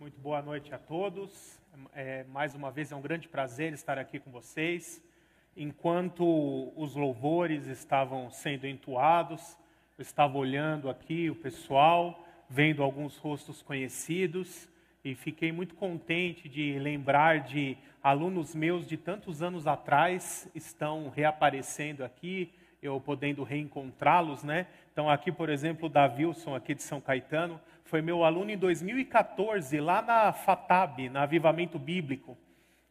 Muito boa noite a todos. Mais uma vez é um grande prazer estar aqui com vocês. Enquanto os louvores estavam sendo entoados, eu estava olhando aqui o pessoal, vendo alguns rostos conhecidos e fiquei muito contente de lembrar de alunos meus de tantos anos atrás estão reaparecendo aqui, eu podendo reencontrá-los, né? Então aqui, por exemplo, o Davilson, aqui de São Caetano, foi meu aluno em 2014, lá na FATAB, na Avivamento Bíblico,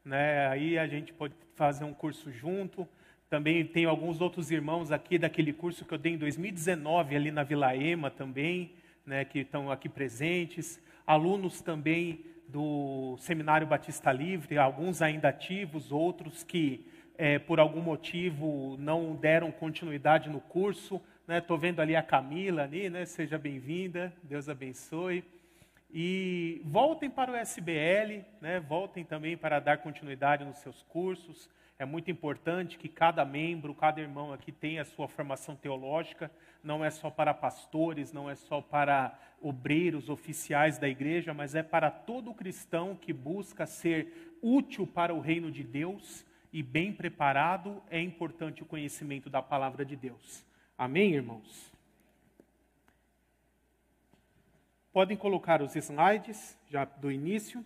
né? Aí a gente pode fazer um curso junto. Também tenho alguns outros irmãos aqui daquele curso que eu dei em 2019, ali na Vila Ema também, né? Que estão aqui presentes. Alunos também do Seminário Batista Livre, alguns ainda ativos, outros que por algum motivo não deram continuidade no curso. Estou vendo ali a Camila, ali, né? Seja bem-vinda, Deus abençoe. E voltem para o SBL, né? Voltem também para dar continuidade nos seus cursos. É muito importante que cada membro, cada irmão aqui tenha a sua formação teológica. Não é só para pastores, não é só para obreiros oficiais da igreja, mas é para todo cristão que busca ser útil para o reino de Deus e bem preparado. É importante o conhecimento da palavra de Deus. Amém, irmãos? Podem colocar os slides já do início.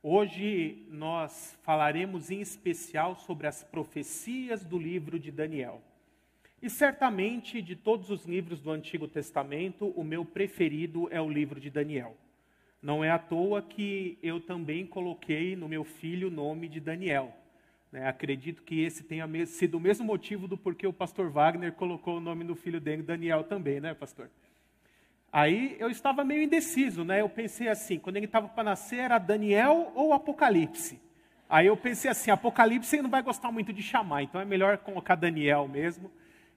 Hoje nós falaremos em especial sobre as profecias do livro de Daniel. E certamente, de todos os livros do Antigo Testamento, o meu preferido é o livro de Daniel. Não é à toa que eu também coloquei no meu filho o nome de Daniel. Acredito que esse tenha sido o mesmo motivo do porquê o pastor Wagner colocou o nome do filho dele, Daniel, também, né, pastor? Aí eu estava meio indeciso, né? Eu pensei assim, quando ele estava para nascer, era Daniel ou Apocalipse? Aí eu pensei assim, Apocalipse ele não vai gostar muito de chamar, então é melhor colocar Daniel mesmo,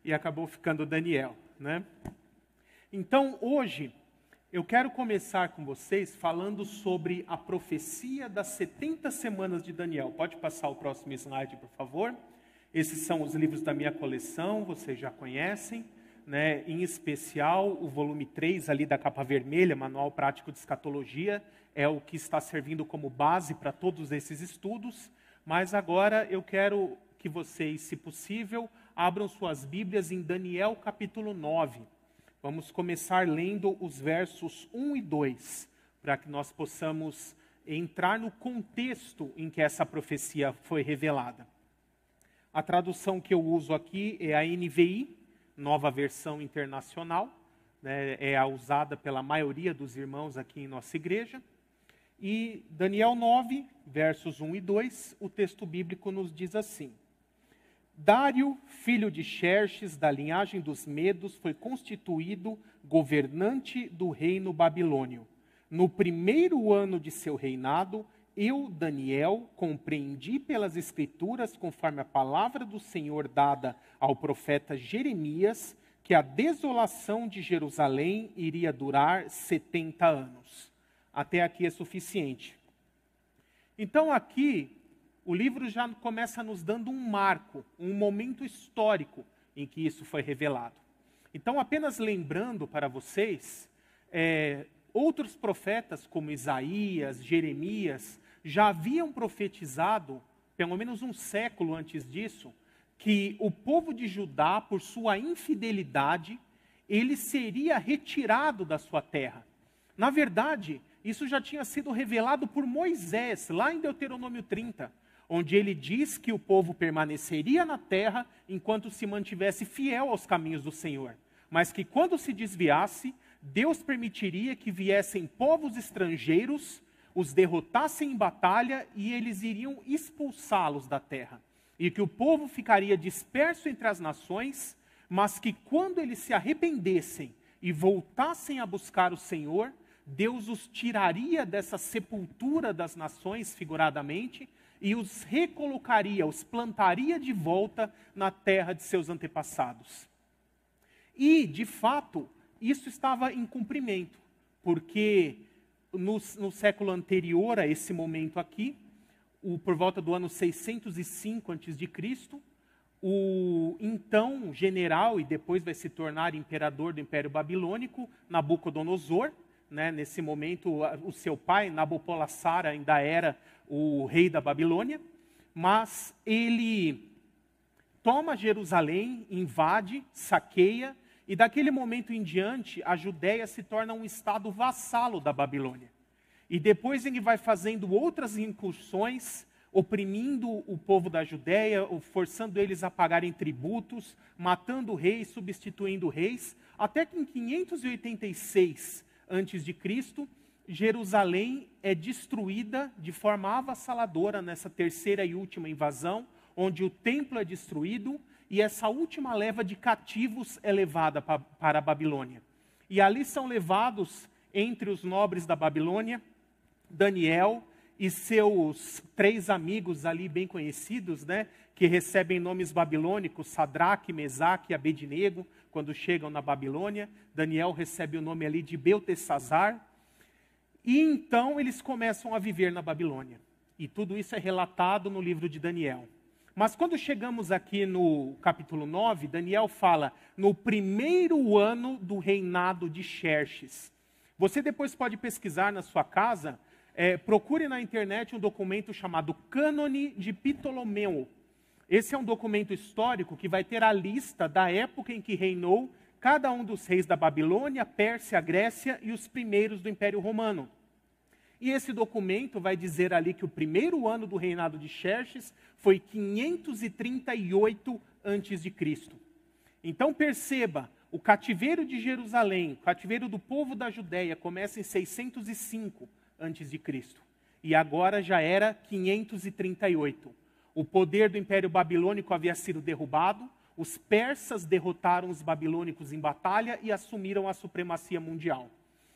e acabou ficando Daniel, né? Então, hoje, eu quero começar com vocês falando sobre a profecia das 70 semanas de Daniel. Pode passar o próximo slide, por favor? Esses são os livros da minha coleção, vocês já conhecem, né? Em especial, o volume 3 ali da capa vermelha, Manual Prático de Escatologia, é o que está servindo como base para todos esses estudos. Mas agora eu quero que vocês, se possível, abram suas Bíblias em Daniel capítulo 9. Vamos começar lendo os versos 1 e 2, para que nós possamos entrar no contexto em que essa profecia foi revelada. A tradução que eu uso aqui é a NVI, Nova Versão Internacional, né, é a usada pela maioria dos irmãos aqui em nossa igreja. E Daniel 9, versos 1 e 2, o texto bíblico nos diz assim: Dário, filho de Xerxes, da linhagem dos Medos, foi constituído governante do reino babilônio. No primeiro ano de seu reinado, eu, Daniel, compreendi pelas Escrituras, conforme a palavra do Senhor dada ao profeta Jeremias, que a desolação de Jerusalém iria durar 70 anos. Até aqui é suficiente. Então aqui, o livro já começa nos dando um marco, um momento histórico em que isso foi revelado. Então, apenas lembrando para vocês, outros profetas como Isaías, Jeremias, já haviam profetizado, pelo menos um século antes disso, que o povo de Judá, por sua infidelidade, ele seria retirado da sua terra. Na verdade, isso já tinha sido revelado por Moisés, lá em Deuteronômio 30, onde ele diz que o povo permaneceria na terra enquanto se mantivesse fiel aos caminhos do Senhor, mas que quando se desviasse, Deus permitiria que viessem povos estrangeiros, os derrotassem em batalha e eles iriam expulsá-los da terra. E que o povo ficaria disperso entre as nações, mas que quando eles se arrependessem e voltassem a buscar o Senhor, Deus os tiraria dessa sepultura das nações, figuradamente, e os recolocaria, os plantaria de volta na terra de seus antepassados. E, de fato, isso estava em cumprimento, porque no século anterior a esse momento aqui, por volta do ano 605 a.C., o então general, e depois vai se tornar imperador do Império Babilônico, Nabucodonosor, né? Nesse momento, o seu pai, Nabopolassar, ainda era o rei da Babilônia, mas ele toma Jerusalém, invade, saqueia, e daquele momento em diante, a Judéia se torna um estado vassalo da Babilônia. E depois ele vai fazendo outras incursões, oprimindo o povo da Judéia, forçando eles a pagarem tributos, matando reis, substituindo reis, até que em 586 a.C., Jerusalém é destruída de forma avassaladora nessa terceira e última invasão, onde o templo é destruído e essa última leva de cativos é levada para a Babilônia. E ali são levados, entre os nobres da Babilônia, Daniel e seus 3 amigos ali bem conhecidos, né, que recebem nomes babilônicos, Sadraque, Mesaque e Abednego, quando chegam na Babilônia. Daniel recebe o nome ali de Beltesazar. E então eles começam a viver na Babilônia. E tudo isso é relatado no livro de Daniel. Mas quando chegamos aqui no capítulo 9, Daniel fala no primeiro ano do reinado de Xerxes. Você depois pode pesquisar na sua casa, procure na internet um documento chamado Cânone de Ptolomeu. Esse é um documento histórico que vai ter a lista da época em que reinou cada um dos reis da Babilônia, Pérsia, Grécia e os primeiros do Império Romano. E esse documento vai dizer ali que o primeiro ano do reinado de Xerxes foi 538 a.C. Então perceba, o cativeiro de Jerusalém, o cativeiro do povo da Judéia começa em 605 a.C. E agora já era 538. O poder do Império Babilônico havia sido derrubado, os persas derrotaram os babilônicos em batalha e assumiram a supremacia mundial.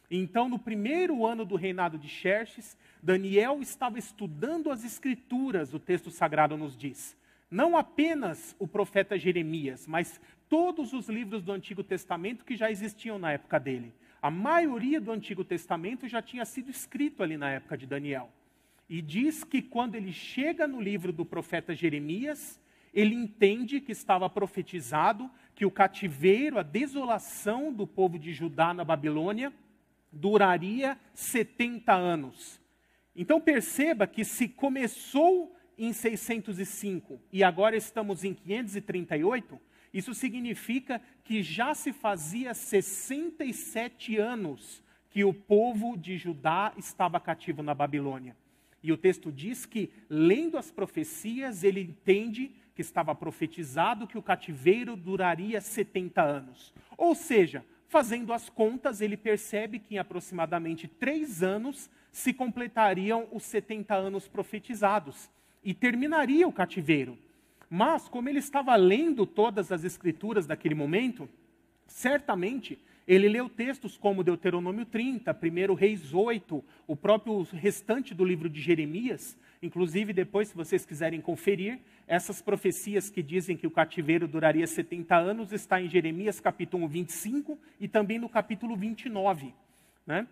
Então, no primeiro ano do reinado de Xerxes, Daniel estava estudando as Escrituras, o texto sagrado nos diz. Não apenas o profeta Jeremias, mas todos os livros do Antigo Testamento que já existiam na época dele. A maioria do Antigo Testamento já tinha sido escrito ali na época de Daniel. E diz que quando ele chega no livro do profeta Jeremias, ele entende que estava profetizado que o cativeiro, a desolação do povo de Judá na Babilônia, duraria 70 anos. Então perceba que se começou em 605 e agora estamos em 538, isso significa que já se fazia 67 anos que o povo de Judá estava cativo na Babilônia. E o texto diz que, lendo as profecias, ele entende que estava profetizado que o cativeiro duraria 70 anos. Ou seja, fazendo as contas, ele percebe que em aproximadamente 3 anos se completariam os 70 anos profetizados e terminaria o cativeiro. Mas, como ele estava lendo todas as escrituras daquele momento, certamente ele leu textos como Deuteronômio 30, 1 Reis 8, o próprio restante do livro de Jeremias. Inclusive, depois, se vocês quiserem conferir, essas profecias que dizem que o cativeiro duraria 70 anos, está em Jeremias capítulo 25 e também no capítulo 29. Né?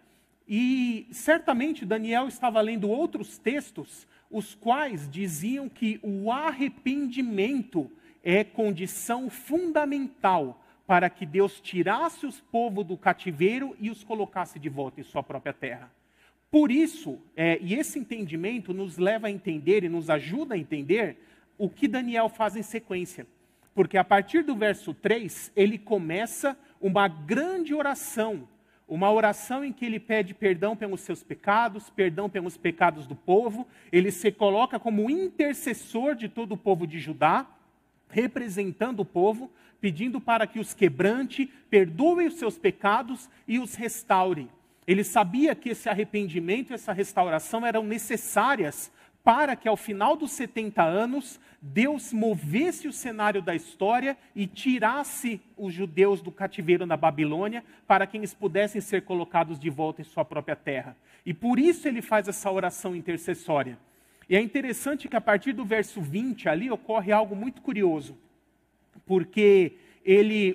E certamente Daniel estava lendo outros textos, os quais diziam que o arrependimento é condição fundamental para que Deus tirasse os povos do cativeiro e os colocasse de volta em sua própria terra. Por isso, e esse entendimento nos leva a entender e nos ajuda a entender o que Daniel faz em sequência. Porque a partir do verso 3, ele começa uma grande oração. Uma oração em que ele pede perdão pelos seus pecados, perdão pelos pecados do povo. Ele se coloca como intercessor de todo o povo de Judá, representando o povo, pedindo para que os quebrante, perdoe os seus pecados e os restaure. Ele sabia que esse arrependimento e essa restauração eram necessárias para que ao final dos 70 anos, Deus movesse o cenário da história e tirasse os judeus do cativeiro na Babilônia, para que eles pudessem ser colocados de volta em sua própria terra. E por isso ele faz essa oração intercessória. E é interessante que a partir do verso 20 ali ocorre algo muito curioso. Porque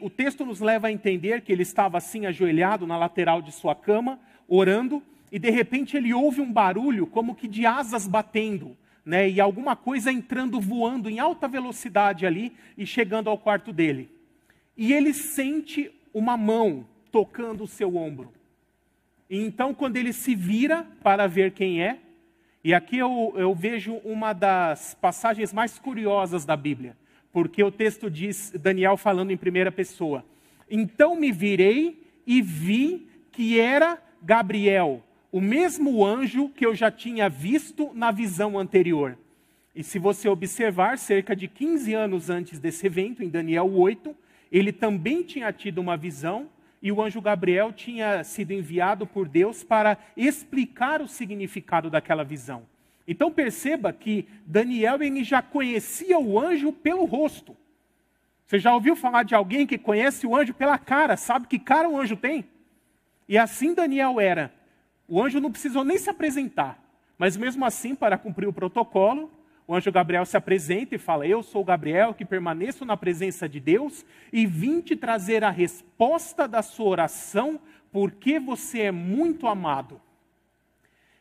o texto nos leva a entender que ele estava assim ajoelhado na lateral de sua cama, orando, e de repente ele ouve um barulho como que de asas batendo, né, e alguma coisa entrando, voando em alta velocidade ali e chegando ao quarto dele. E ele sente uma mão tocando o seu ombro. E então, quando ele se vira para ver quem é, e aqui eu vejo uma das passagens mais curiosas da Bíblia, porque o texto diz, Daniel falando em primeira pessoa, então me virei e vi que era Gabriel, o mesmo anjo que eu já tinha visto na visão anterior. E se você observar, cerca de 15 anos antes desse evento, em Daniel 8, ele também tinha tido uma visão, e o anjo Gabriel tinha sido enviado por Deus para explicar o significado daquela visão. Então perceba que Daniel ele já conhecia o anjo pelo rosto. Você já ouviu falar de alguém que conhece o anjo pela cara, sabe que cara o anjo tem? E assim Daniel era. O anjo não precisou nem se apresentar, mas mesmo assim, para cumprir o protocolo, o anjo Gabriel se apresenta e fala, eu sou Gabriel, que permaneço na presença de Deus e vim te trazer a resposta da sua oração, porque você é muito amado.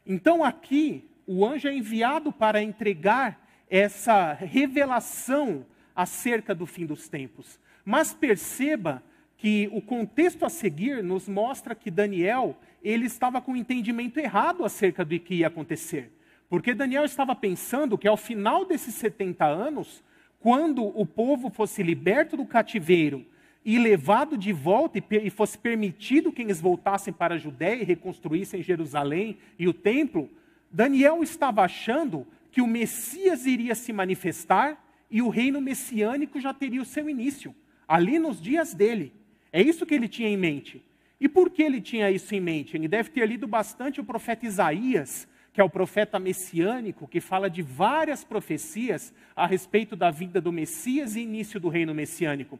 Então aqui, o anjo é enviado para entregar essa revelação acerca do fim dos tempos. Mas perceba que o contexto a seguir nos mostra que Daniel, ele estava com um entendimento errado acerca do que ia acontecer. Porque Daniel estava pensando que ao final desses 70 anos, quando o povo fosse liberto do cativeiro e levado de volta e fosse permitido que eles voltassem para a Judéia e reconstruíssem Jerusalém e o templo, Daniel estava achando que o Messias iria se manifestar e o reino messiânico já teria o seu início, ali nos dias dele. É isso que ele tinha em mente. E por que ele tinha isso em mente? Ele deve ter lido bastante o profeta Isaías, que é o profeta messiânico, que fala de várias profecias a respeito da vinda do Messias e início do reino messiânico.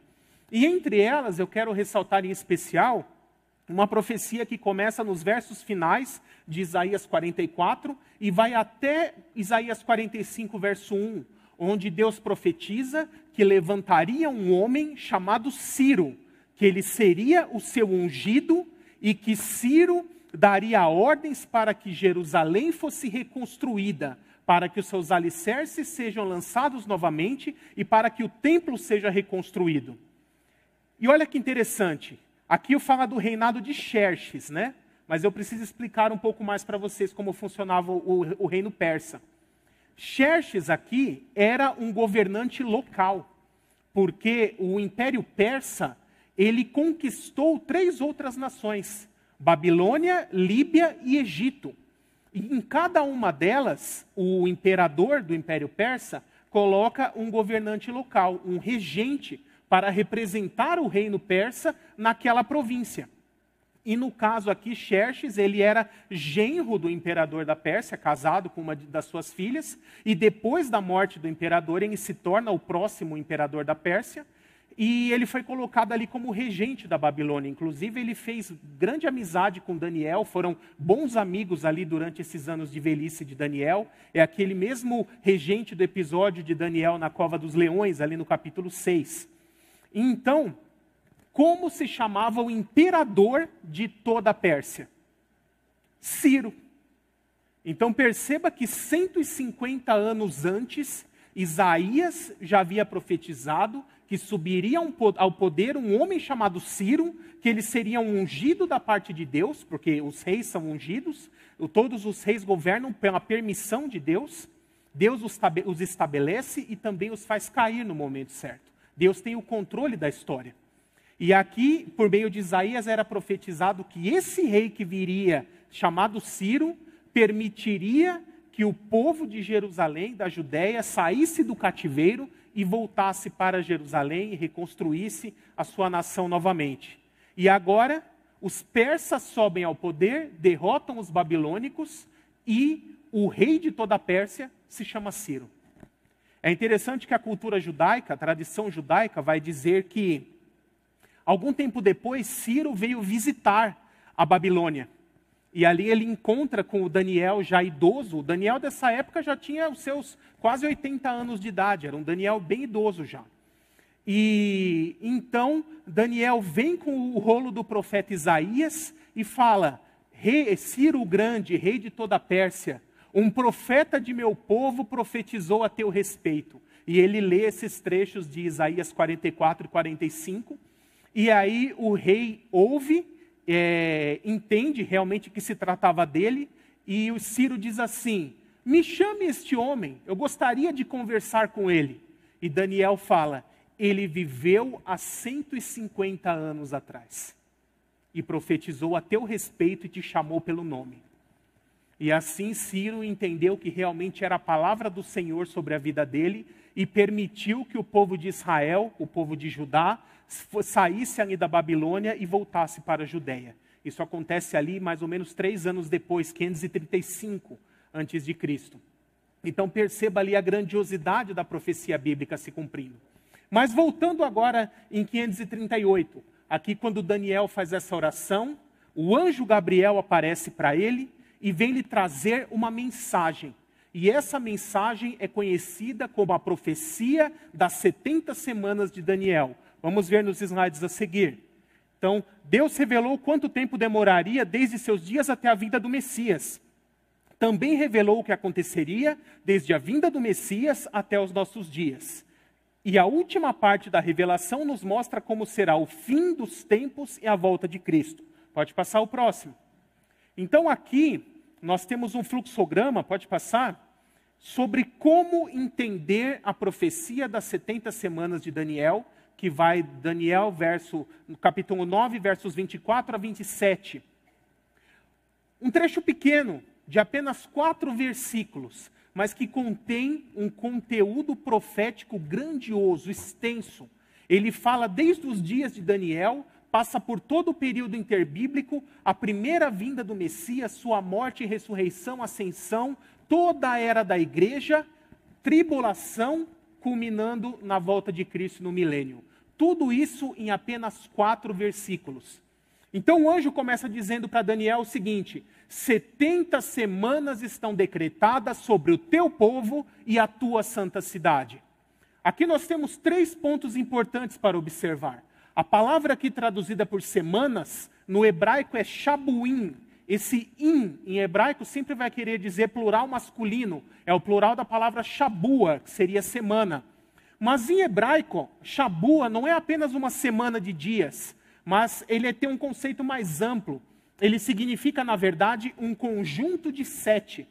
E entre elas, eu quero ressaltar em especial uma profecia que começa nos versos finais de Isaías 44 e vai até Isaías 45, verso 1, onde Deus profetiza que levantaria um homem chamado Ciro, que ele seria o seu ungido e que Ciro daria ordens para que Jerusalém fosse reconstruída, para que os seus alicerces sejam lançados novamente e para que o templo seja reconstruído. E olha que interessante, aqui eu falo do reinado de Xerxes, né? Mas eu preciso explicar um pouco mais para vocês como funcionava o reino persa. Xerxes aqui era um governante local, porque o Império Persa, ele conquistou 3 outras nações, Babilônia, Líbia e Egito. E em cada uma delas, o imperador do Império Persa coloca um governante local, um regente, para representar o reino persa naquela província. E no caso aqui, Xerxes, ele era genro do imperador da Pérsia, casado com uma das suas filhas, e depois da morte do imperador, ele se torna o próximo imperador da Pérsia, e ele foi colocado ali como regente da Babilônia. Inclusive, ele fez grande amizade com Daniel, foram bons amigos ali durante esses anos de velhice de Daniel. É aquele mesmo regente do episódio de Daniel na Cova dos Leões, ali no capítulo 6. Então, como se chamava o imperador de toda a Pérsia? Ciro. Então perceba que 150 anos antes, Isaías já havia profetizado que subiria ao poder um homem chamado Ciro, que ele seria um ungido da parte de Deus, porque os reis são ungidos, todos os reis governam pela permissão de Deus, Deus os estabelece e também os faz cair no momento certo. Deus tem o controle da história. E aqui, por meio de Isaías, era profetizado que esse rei que viria, chamado Ciro, permitiria que o povo de Jerusalém, da Judéia, saísse do cativeiro e voltasse para Jerusalém e reconstruísse a sua nação novamente. E agora, os persas sobem ao poder, derrotam os babilônicos e o rei de toda a Pérsia se chama Ciro. É interessante que a cultura judaica, a tradição judaica, vai dizer que algum tempo depois, Ciro veio visitar a Babilônia. E ali ele encontra com o Daniel já idoso. O Daniel dessa época já tinha os seus quase 80 anos de idade. Era um Daniel bem idoso já. E então Daniel vem com o rolo do profeta Isaías e fala, Ciro o grande, rei de toda a Pérsia, um profeta de meu povo profetizou a teu respeito. E ele lê esses trechos de Isaías 44 e 45. E aí o rei ouve entende realmente que se tratava dele, e o Ciro diz assim: me chame este homem, eu gostaria de conversar com ele. E Daniel fala: ele viveu há 150 anos atrás, e profetizou a teu respeito e te chamou pelo nome. E assim Ciro entendeu que realmente era a palavra do Senhor sobre a vida dele, e permitiu que o povo de Israel, o povo de Judá, saísse ali da Babilônia e voltasse para a Judéia. Isso acontece ali mais ou menos 3 anos depois, 535 antes de Cristo. Então perceba ali a grandiosidade da profecia bíblica se cumprindo. Mas voltando agora em 538, aqui quando Daniel faz essa oração, o anjo Gabriel aparece para ele e vem lhe trazer uma mensagem. E essa mensagem é conhecida como a profecia das 70 semanas de Daniel. Vamos ver nos slides a seguir. Então, Deus revelou quanto tempo demoraria desde seus dias até a vinda do Messias. Também revelou o que aconteceria desde a vinda do Messias até os nossos dias. E a última parte da revelação nos mostra como será o fim dos tempos e a volta de Cristo. Pode passar o próximo. Então aqui nós temos um fluxograma, pode passar, sobre como entender a profecia das 70 semanas de Daniel, que vai Daniel, no capítulo 9, versos 24 a 27. Um trecho pequeno, de apenas 4 versículos, mas que contém um conteúdo profético grandioso, extenso. Ele fala desde os dias de Daniel, passa por todo o período interbíblico, a primeira vinda do Messias, sua morte, ressurreição, ascensão, toda a era da igreja, tribulação, culminando na volta de Cristo no milênio. Tudo isso em apenas 4 versículos. Então o anjo começa dizendo para Daniel o seguinte: 70 semanas estão decretadas sobre o teu povo e a tua santa cidade. Aqui nós temos 3 pontos importantes para observar. A palavra aqui traduzida por semanas, no hebraico é shabuim. Esse in, em hebraico, sempre vai querer dizer plural masculino. É o plural da palavra shabua, que seria semana. Mas em hebraico, shabua não é apenas uma semana de dias, mas ele tem um conceito mais amplo. Ele significa, na verdade, um conjunto de 7.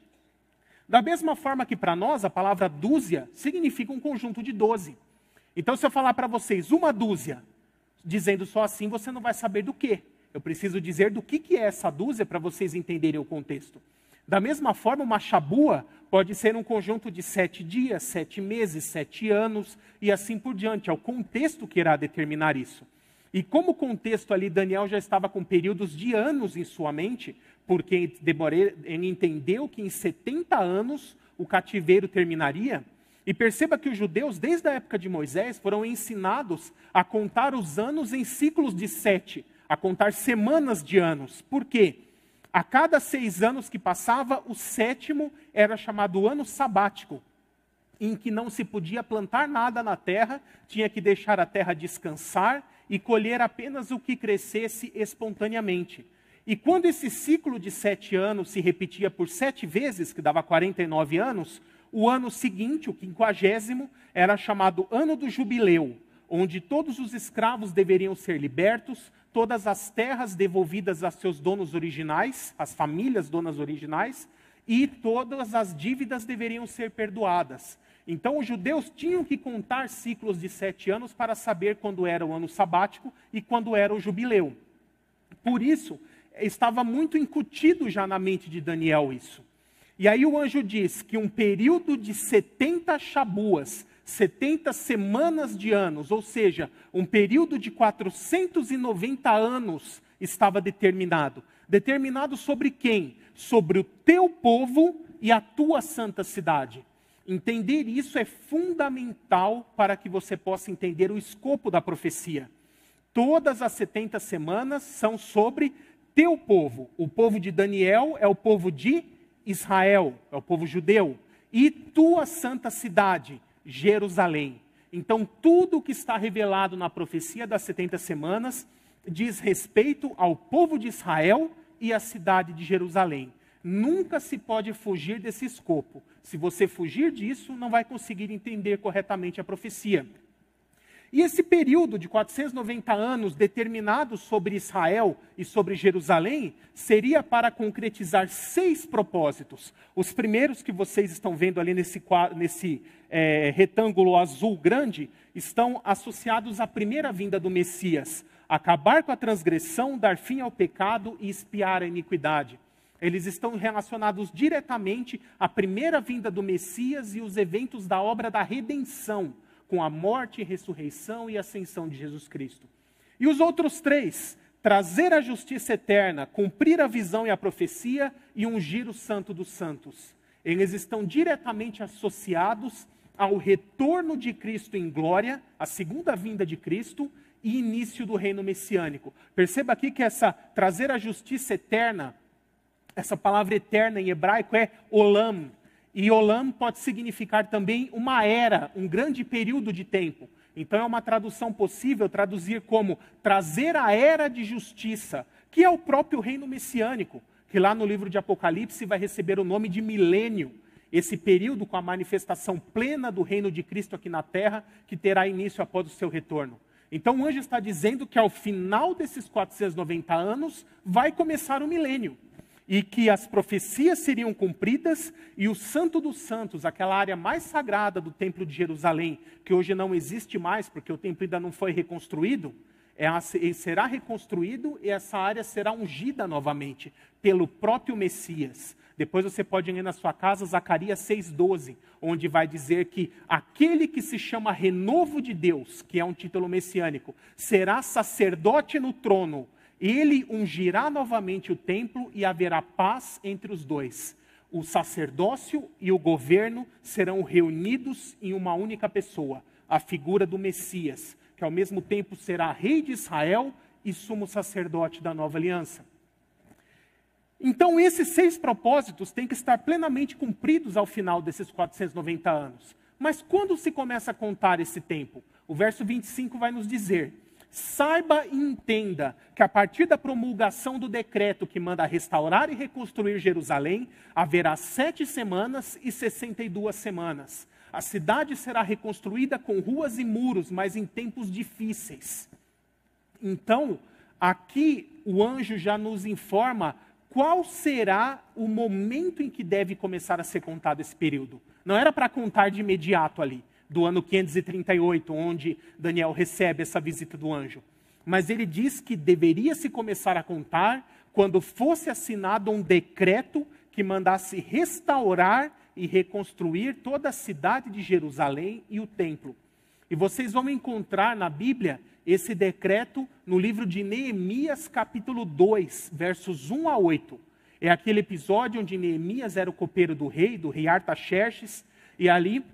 Da mesma forma que para nós, a palavra dúzia significa um conjunto de 12. Então, se eu falar para vocês uma dúzia, dizendo só assim, você não vai saber do quê. Eu preciso dizer do que é essa dúzia para vocês entenderem o contexto. Da mesma forma, uma shabua pode ser um conjunto de 7 dias, 7 meses, 7 anos e assim por diante. É o contexto que irá determinar isso. E como o contexto ali, Daniel já estava com períodos de anos em sua mente, porque ele entendeu que em 70 anos o cativeiro terminaria. E perceba que os judeus, desde a época de Moisés, foram ensinados a contar os anos em ciclos de 7, a contar semanas de anos. Por quê? A cada 6 anos que passava, o 7º era chamado ano sabático, em que não se podia plantar nada na terra, tinha que deixar a terra descansar e colher apenas o que crescesse espontaneamente. E quando esse ciclo de 7 anos se repetia por 7 vezes, que dava 49 anos, o ano seguinte, o 50º, era chamado ano do jubileu, onde todos os escravos deveriam ser libertos, todas as terras devolvidas a seus donos originais, as famílias donas originais, e todas as dívidas deveriam ser perdoadas. Então, os judeus tinham que contar ciclos de 7 anos para saber quando era o ano sabático e quando era o jubileu. Por isso, estava muito incutido já na mente de Daniel isso. E aí o anjo diz que um período de 70 shabuas, 70 semanas de anos, ou seja, um período de 490 anos estava determinado. Determinado sobre quem? Sobre o teu povo e a tua santa cidade. Entender isso é fundamental para que você possa entender o escopo da profecia. Todas as 70 semanas são sobre teu povo. O povo de Daniel é o povo de Israel, é o povo judeu. E tua santa cidade, Jerusalém. Então, tudo o que está revelado na profecia das 70 semanas diz respeito ao povo de Israel e à cidade de Jerusalém. Nunca se pode fugir desse escopo. Se você fugir disso, não vai conseguir entender corretamente a profecia. E esse período de 490 anos determinado sobre Israel e sobre Jerusalém seria para concretizar 6 propósitos. Os primeiros que vocês estão vendo ali nesse retângulo azul grande estão associados à primeira vinda do Messias. Acabar com a transgressão, dar fim ao pecado e expiar a iniquidade. Eles estão relacionados diretamente à primeira vinda do Messias e os eventos da obra da redenção, com a morte, ressurreição e ascensão de Jesus Cristo. E os outros 3, trazer a justiça eterna, cumprir a visão e a profecia e ungir o santo dos santos. Eles estão diretamente associados ao retorno de Cristo em glória, a segunda vinda de Cristo e início do reino messiânico. Perceba aqui que essa trazer a justiça eterna, essa palavra eterna em hebraico é olam. E olam pode significar também uma era, um grande período de tempo. Então é uma tradução possível traduzir como trazer a era de justiça, que é o próprio reino messiânico, que lá no livro de Apocalipse vai receber o nome de milênio. Esse período com a manifestação plena do reino de Cristo aqui na terra, que terá início após o seu retorno. Então o anjo está dizendo que ao final desses 490 anos vai começar o milênio. E que as profecias seriam cumpridas e o Santo dos Santos, aquela área mais sagrada do Templo de Jerusalém, que hoje não existe mais porque o templo ainda não foi reconstruído, será reconstruído e essa área será ungida novamente pelo próprio Messias. Depois você pode ler na sua casa Zacarias 6,12, onde vai dizer que aquele que se chama renovo de Deus, que é um título messiânico, será sacerdote no trono. Ele ungirá novamente o templo e haverá paz entre os dois. O sacerdócio e o governo serão reunidos em uma única pessoa, a figura do Messias, que ao mesmo tempo será rei de Israel e sumo sacerdote da nova aliança. Então esses 6 propósitos têm que estar plenamente cumpridos ao final desses 490 anos. Mas quando se começa a contar esse tempo? O verso 25 vai nos dizer: saiba e entenda que a partir da promulgação do decreto que manda restaurar e reconstruir Jerusalém, haverá 7 semanas e 62 semanas. A cidade será reconstruída com ruas e muros, mas em tempos difíceis. Então, aqui o anjo já nos informa qual será o momento em que deve começar a ser contado esse período. Não era para contar de imediato ali, do ano 538, onde Daniel recebe essa visita do anjo. Mas ele diz que deveria se começar a contar quando fosse assinado um decreto que mandasse restaurar e reconstruir toda a cidade de Jerusalém e o templo. E vocês vão encontrar na Bíblia esse decreto no livro de Neemias, capítulo 2, versos 1 a 8. É aquele episódio onde Neemias era o copeiro do rei Artaxerxes, e ali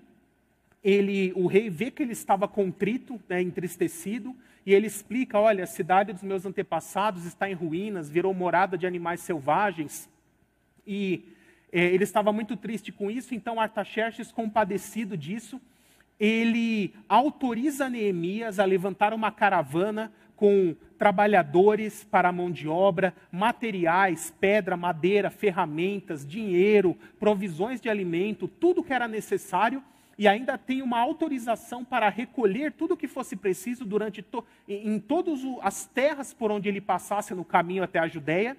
o rei vê que ele estava contrito, entristecido, e ele explica: olha, a cidade dos meus antepassados está em ruínas, virou morada de animais selvagens, e ele estava muito triste com isso. Então Artaxerxes, compadecido disso, ele autoriza Neemias a levantar uma caravana com trabalhadores para a mão de obra, materiais, pedra, madeira, ferramentas, dinheiro, provisões de alimento, tudo que era necessário, e ainda tem uma autorização para recolher tudo o que fosse preciso em todas as terras por onde ele passasse no caminho até a Judéia,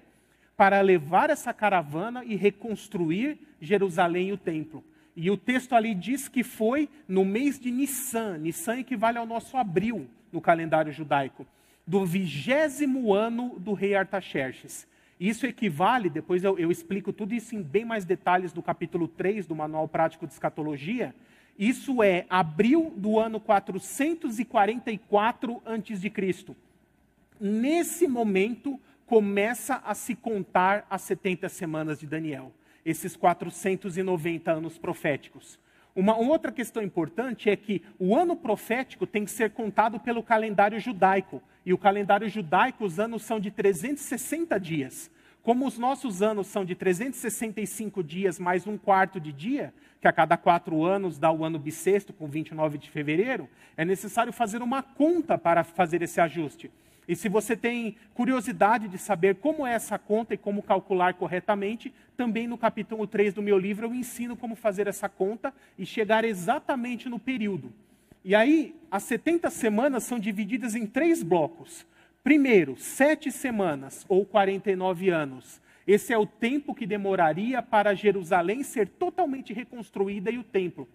para levar essa caravana e reconstruir Jerusalém e o templo. E o texto ali diz que foi no mês de Nissan. Nissan equivale ao nosso abril no calendário judaico, do 20º ano do rei Artaxerxes. Isso equivale, depois eu explico tudo isso em bem mais detalhes no capítulo 3 do Manual Prático de Escatologia. Isso é abril do ano 444 a.C. Nesse momento começa a se contar as 70 semanas de Daniel. Esses 490 anos proféticos. Uma outra questão importante é que o ano profético tem que ser contado pelo calendário judaico. E o calendário judaico, os anos são de 360 dias. Como os nossos anos são de 365 dias mais um quarto de dia, que a cada 4 anos dá o ano bissexto, com 29 de fevereiro, é necessário fazer uma conta para fazer esse ajuste. E se você tem curiosidade de saber como é essa conta e como calcular corretamente, também no capítulo 3 do meu livro eu ensino como fazer essa conta e chegar exatamente no período. E aí, as 70 semanas são divididas em 3 blocos. Primeiro, 7 semanas, ou 49 anos. Esse é o tempo que demoraria para Jerusalém ser totalmente reconstruída e o templo.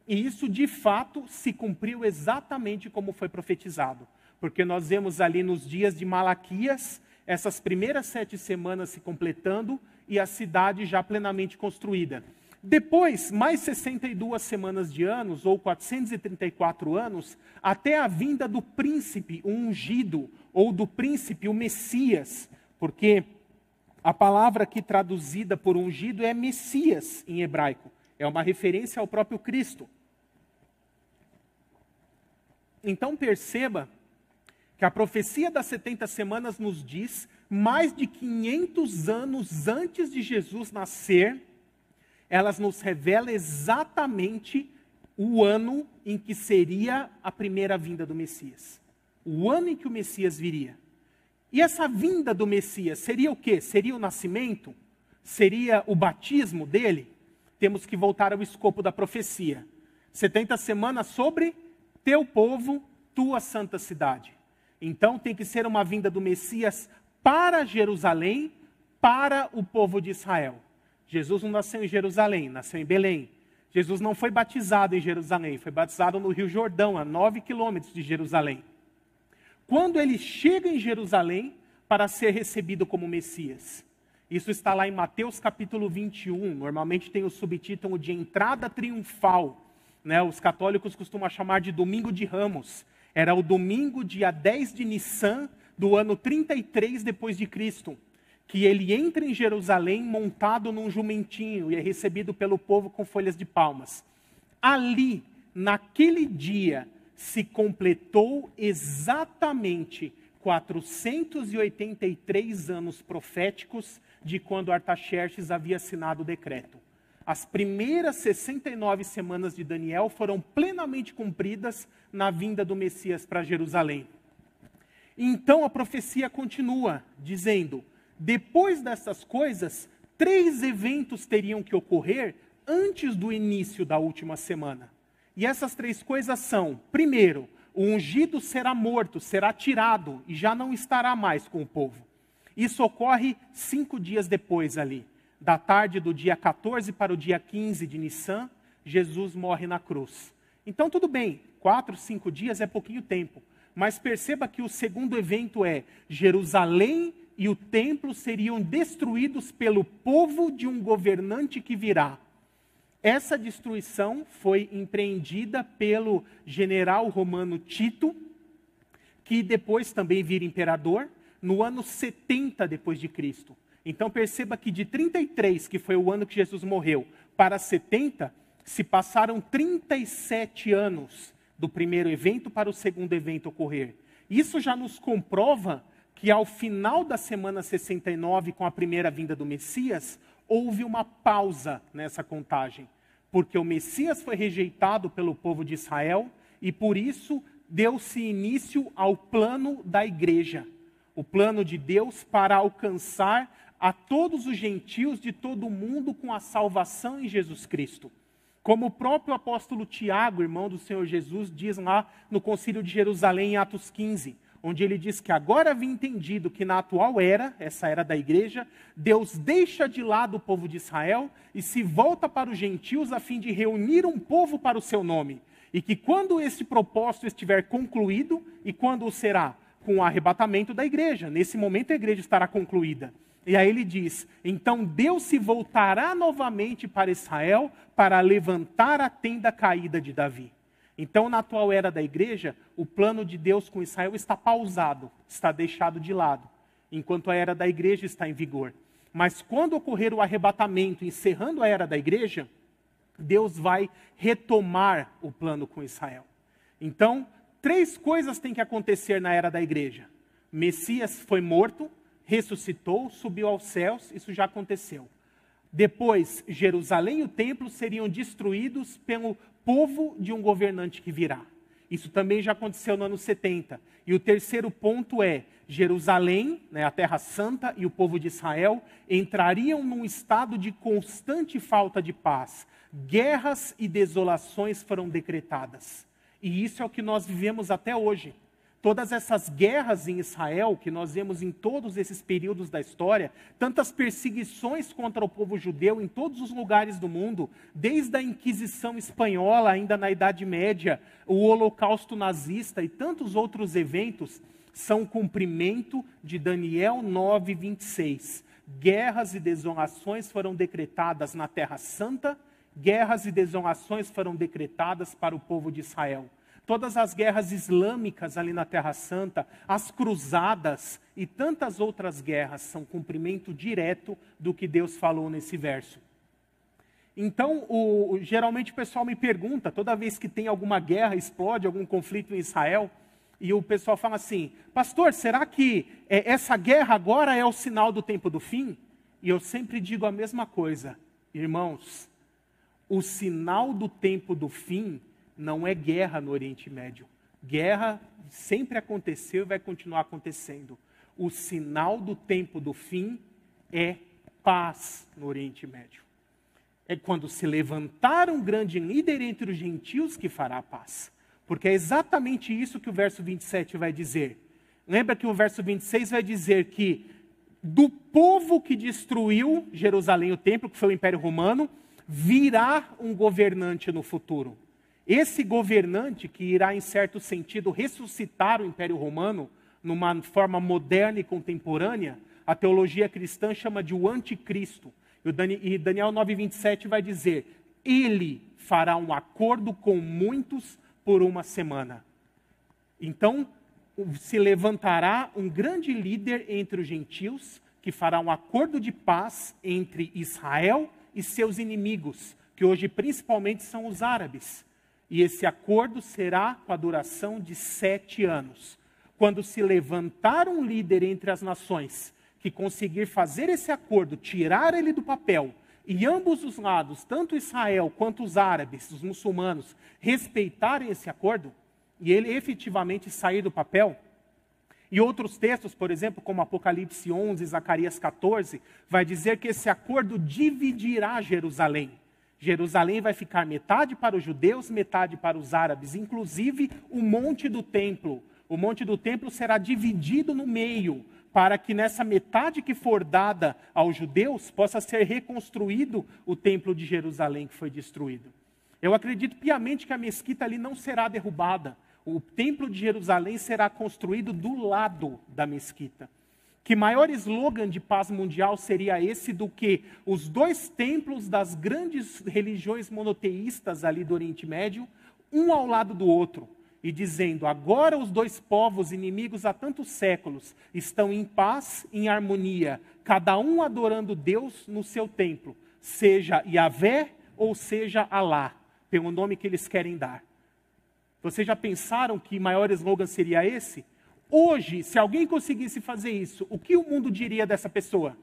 E isso, de fato, se cumpriu exatamente como foi profetizado. Porque nós vemos ali nos dias de Malaquias, essas primeiras 7 semanas se completando e a cidade já plenamente construída. Depois, mais 62 semanas de anos, ou 434 anos, até a vinda do príncipe, o ungido, ou do príncipe, o Messias, porque a palavra aqui traduzida por ungido é Messias em hebraico, é uma referência ao próprio Cristo. Então perceba que a profecia das 70 semanas nos diz, mais de 500 anos antes de Jesus nascer, elas nos revelam exatamente o ano em que seria a primeira vinda do Messias. O ano em que o Messias viria. E essa vinda do Messias seria o quê? Seria o nascimento? Seria o batismo dele? Temos que voltar ao escopo da profecia. 70 semanas sobre teu povo, tua santa cidade. Então tem que ser uma vinda do Messias para Jerusalém, para o povo de Israel. Jesus não nasceu em Jerusalém, nasceu em Belém. Jesus não foi batizado em Jerusalém, foi batizado no Rio Jordão, a 9 quilômetros de Jerusalém. Quando ele chega em Jerusalém para ser recebido como Messias. Isso está lá em Mateus capítulo 21, normalmente tem o subtítulo de entrada triunfal. Os católicos costumam chamar de Domingo de Ramos. Era o domingo, dia 10 de Nissan, do ano 33 depois de Cristo, que ele entra em Jerusalém montado num jumentinho e é recebido pelo povo com folhas de palmas. Ali, naquele dia, se completou exatamente 483 anos proféticos de quando Artaxerxes havia assinado o decreto. As primeiras 69 semanas de Daniel foram plenamente cumpridas na vinda do Messias para Jerusalém. Então a profecia continua, dizendo, depois dessas coisas, 3 eventos teriam que ocorrer antes do início da última semana. E essas 3 coisas são, primeiro, o ungido será morto, será tirado e já não estará mais com o povo. Isso ocorre 5 dias depois ali. Da tarde do dia 14 para o dia 15 de Nissan, Jesus morre na cruz. Então tudo bem, 4, 5 dias é pouquinho tempo. Mas perceba que o segundo evento é Jerusalém e o templo seriam destruídos pelo povo de um governante que virá. Essa destruição foi empreendida pelo general romano Tito, que depois também vira imperador, no ano 70 depois de Cristo. Então perceba que de 33, que foi o ano que Jesus morreu, para 70, se passaram 37 anos do primeiro evento para o segundo evento ocorrer. Isso já nos comprova que ao final da semana 69, com a primeira vinda do Messias, houve uma pausa nessa contagem. Porque o Messias foi rejeitado pelo povo de Israel e por isso deu-se início ao plano da igreja. O plano de Deus para alcançar a todos os gentios de todo o mundo com a salvação em Jesus Cristo. Como o próprio apóstolo Tiago, irmão do Senhor Jesus, diz lá no Concílio de Jerusalém, em Atos 15, onde ele diz que agora havia entendido que na atual era, essa era da igreja, Deus deixa de lado o povo de Israel e se volta para os gentios a fim de reunir um povo para o seu nome. E que quando esse propósito estiver concluído, e quando o será? Com o arrebatamento da igreja. Nesse momento a igreja estará concluída. E aí ele diz, então Deus se voltará novamente para Israel para levantar a tenda caída de Davi. Então, na atual era da igreja, o plano de Deus com Israel está pausado, está deixado de lado, enquanto a era da igreja está em vigor. Mas quando ocorrer o arrebatamento, encerrando a era da igreja, Deus vai retomar o plano com Israel. Então, 3 coisas têm que acontecer na era da igreja. Messias foi morto, ressuscitou, subiu aos céus, isso já aconteceu. Depois, Jerusalém e o templo seriam destruídos pelo povo de um governante que virá. Isso também já aconteceu no ano 70. E o terceiro ponto é, Jerusalém, a Terra Santa e o povo de Israel entrariam num estado de constante falta de paz. Guerras e desolações foram decretadas. E isso é o que nós vivemos até hoje. Todas essas guerras em Israel, que nós vemos em todos esses períodos da história, tantas perseguições contra o povo judeu em todos os lugares do mundo, desde a Inquisição espanhola, ainda na Idade Média, o Holocausto nazista e tantos outros eventos, são cumprimento de Daniel 9:26. Guerras e desolações foram decretadas na Terra Santa, guerras e desolações foram decretadas para o povo de Israel. Todas as guerras islâmicas ali na Terra Santa, as cruzadas e tantas outras guerras são cumprimento direto do que Deus falou nesse verso. Então, geralmente o pessoal me pergunta, toda vez que tem alguma guerra, explode algum conflito em Israel, e o pessoal fala assim, pastor, será que essa guerra agora é o sinal do tempo do fim? E eu sempre digo a mesma coisa, irmãos, o sinal do tempo do fim não é guerra no Oriente Médio. Guerra sempre aconteceu e vai continuar acontecendo. O sinal do tempo do fim é paz no Oriente Médio. É quando se levantar um grande líder entre os gentios que fará paz. Porque é exatamente isso que o verso 27 vai dizer. Lembra que o verso 26 vai dizer que do povo que destruiu Jerusalém, o templo, que foi o Império Romano, virá um governante no futuro. Esse governante, que irá, em certo sentido, ressuscitar o Império Romano, numa forma moderna e contemporânea, a teologia cristã chama de o anticristo. E Daniel 9:27 vai dizer, ele fará um acordo com muitos por uma semana. Então, se levantará um grande líder entre os gentios, que fará um acordo de paz entre Israel e seus inimigos, que hoje principalmente são os árabes. E esse acordo será com a duração de 7 anos. Quando se levantar um líder entre as nações, que conseguir fazer esse acordo, tirar ele do papel, e ambos os lados, tanto Israel quanto os árabes, os muçulmanos, respeitarem esse acordo, e ele efetivamente sair do papel, e outros textos, por exemplo, como Apocalipse 11, Zacarias 14, vai dizer que esse acordo dividirá Jerusalém. Jerusalém vai ficar metade para os judeus, metade para os árabes, inclusive o monte do templo. O monte do templo será dividido no meio, para que nessa metade que for dada aos judeus, possa ser reconstruído o templo de Jerusalém que foi destruído. Eu acredito piamente que a mesquita ali não será derrubada. O templo de Jerusalém será construído do lado da mesquita. Que maior slogan de paz mundial seria esse do que os dois templos das grandes religiões monoteístas ali do Oriente Médio, um ao lado do outro, e dizendo, agora os dois povos inimigos há tantos séculos estão em paz, em harmonia, cada um adorando Deus no seu templo, seja Yahvé ou seja Alá, pelo nome que eles querem dar. Vocês já pensaram que maior slogan seria esse? Hoje, se alguém conseguisse fazer isso, o que o mundo diria dessa pessoa?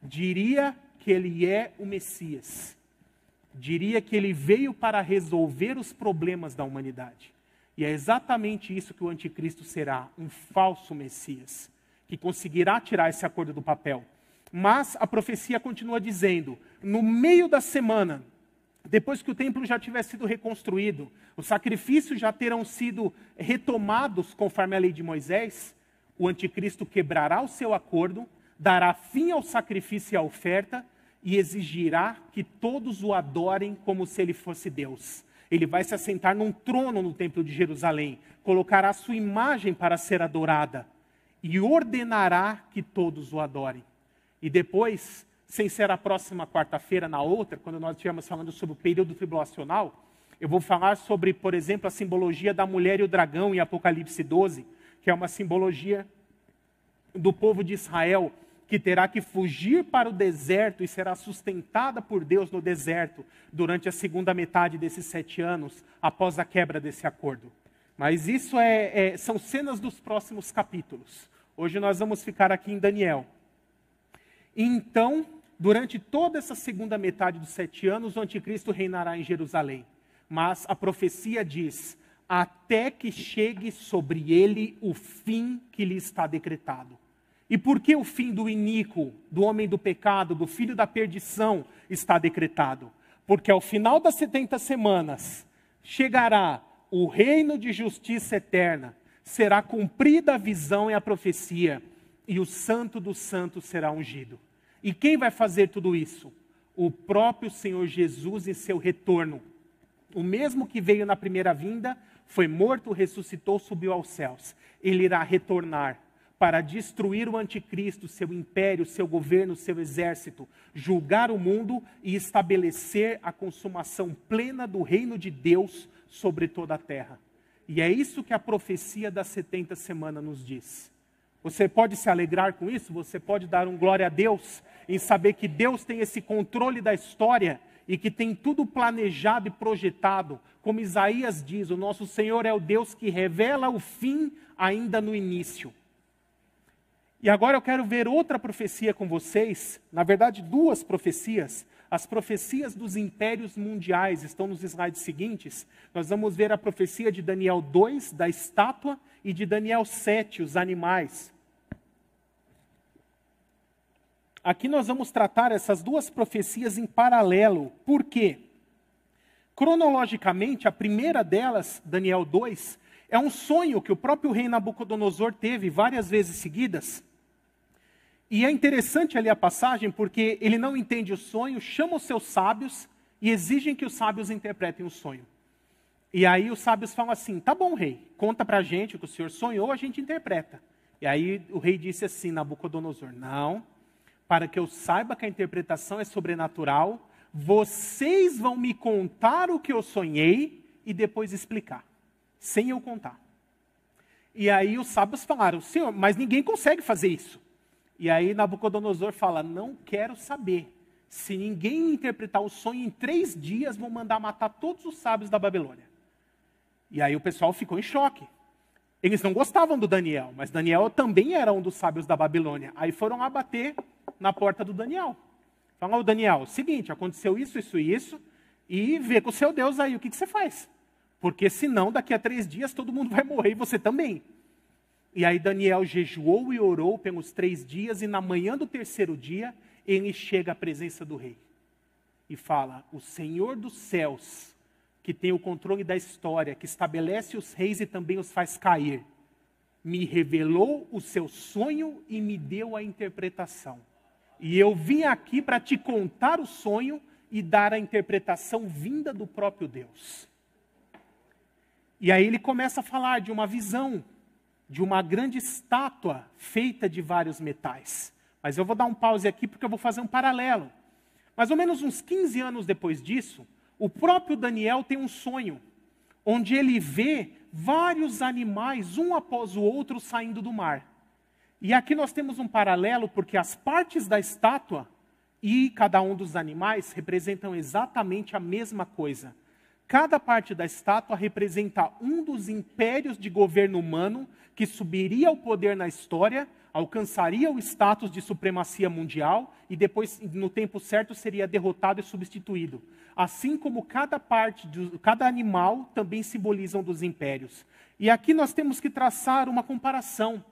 Diria que ele é o Messias. Diria que ele veio para resolver os problemas da humanidade. E é exatamente isso que o anticristo será, um falso Messias, que conseguirá tirar esse acordo do papel. Mas a profecia continua dizendo, no meio da semana, depois que o templo já tiver sido reconstruído, os sacrifícios já terão sido retomados conforme a lei de Moisés, o anticristo quebrará o seu acordo, dará fim ao sacrifício e à oferta e exigirá que todos o adorem como se ele fosse Deus. Ele vai se assentar num trono no templo de Jerusalém, colocará sua imagem para ser adorada e ordenará que todos o adorem. E depois, sem ser a próxima quarta-feira, na outra, quando nós estivermos falando sobre o período tribulacional, eu vou falar sobre, por exemplo, a simbologia da mulher e o dragão em Apocalipse 12, que é uma simbologia do povo de Israel, que terá que fugir para o deserto e será sustentada por Deus no deserto durante a segunda metade desses 7 anos, após a quebra desse acordo. Mas isso são cenas dos próximos capítulos. Hoje nós vamos ficar aqui em Daniel. Então, durante toda essa segunda metade dos 7 anos, o anticristo reinará em Jerusalém. Mas a profecia diz, até que chegue sobre ele o fim que lhe está decretado. E por que o fim do iníquo, do homem do pecado, do filho da perdição está decretado? Porque ao final das 70 semanas, chegará o reino de justiça eterna, será cumprida a visão e a profecia, e o Santo dos Santos será ungido. E quem vai fazer tudo isso? O próprio Senhor Jesus em seu retorno. O mesmo que veio na primeira vinda, foi morto, ressuscitou, subiu aos céus. Ele irá retornar para destruir o anticristo, seu império, seu governo, seu exército, julgar o mundo e estabelecer a consumação plena do reino de Deus sobre toda a terra. E é isso que a profecia das 70 semanas nos diz. Você pode se alegrar com isso? Você pode dar um glória a Deus em saber que Deus tem esse controle da história e que tem tudo planejado e projetado. Como Isaías diz, o nosso Senhor é o Deus que revela o fim ainda no início. E agora eu quero ver outra profecia com vocês, na verdade 2 profecias. As profecias dos impérios mundiais estão nos slides seguintes. Nós vamos ver a profecia de Daniel 2, da estátua, e de Daniel 7, os animais. Aqui nós vamos tratar essas 2 profecias em paralelo. Por quê? Cronologicamente, a primeira delas, Daniel 2, é um sonho que o próprio rei Nabucodonosor teve várias vezes seguidas. E é interessante ali a passagem, porque ele não entende o sonho, chama os seus sábios e exigem que os sábios interpretem o sonho. E aí os sábios falam assim, tá bom, rei, conta pra gente o que o senhor sonhou, a gente interpreta. E aí o rei disse assim, Nabucodonosor, não, para que eu saiba que a interpretação é sobrenatural, vocês vão me contar o que eu sonhei e depois explicar, sem eu contar. E aí os sábios falaram, senhor, mas ninguém consegue fazer isso. E aí Nabucodonosor fala, não quero saber. Se ninguém interpretar o sonho em 3 dias, vão mandar matar todos os sábios da Babilônia. E aí o pessoal ficou em choque. Eles não gostavam do Daniel, mas Daniel também era um dos sábios da Babilônia. Aí foram lá bater na porta do Daniel. Falaram, Daniel, seguinte, aconteceu isso, isso e isso, e vê com o seu Deus aí, o que você faz? Porque senão daqui a 3 dias todo mundo vai morrer e você também. E aí Daniel jejuou e orou pelos 3 dias, e na manhã do 3º dia, ele chega à presença do rei. E fala, o Senhor dos céus, que tem o controle da história, que estabelece os reis e também os faz cair, me revelou o seu sonho e me deu a interpretação. E eu vim aqui para te contar o sonho e dar a interpretação vinda do próprio Deus. E aí ele começa a falar de uma visão, de uma grande estátua feita de vários metais. Mas eu vou dar um pause aqui porque eu vou fazer um paralelo. Mais ou menos uns 15 anos depois disso, o próprio Daniel tem um sonho, onde ele vê vários animais, um após o outro, saindo do mar. E aqui nós temos um paralelo, porque as partes da estátua e cada um dos animais representam exatamente a mesma coisa. Cada parte da estátua representa um dos impérios de governo humano que subiria ao poder na história, alcançaria o status de supremacia mundial e depois, no tempo certo, seria derrotado e substituído. Assim como cada animal também simboliza um dos impérios. E aqui nós temos que traçar uma comparação.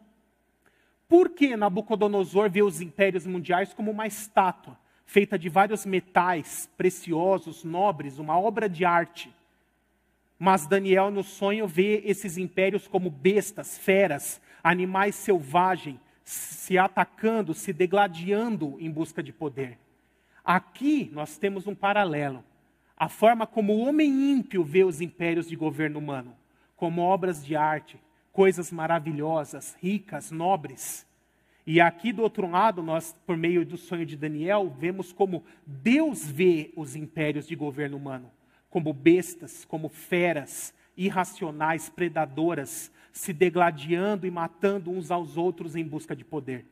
Por que Nabucodonosor vê os impérios mundiais como uma estátua, feita de vários metais preciosos, nobres, uma obra de arte? Mas Daniel, no sonho, vê esses impérios como bestas, feras, animais selvagens, se atacando, se degladiando em busca de poder. Aqui nós temos um paralelo. A forma como o homem ímpio vê os impérios de governo humano, como obras de arte, coisas maravilhosas, ricas, nobres. E aqui do outro lado, nós, por meio do sonho de Daniel, vemos como Deus vê os impérios de governo humano, como bestas, como feras, irracionais, predadoras, se degladiando e matando uns aos outros em busca de poder.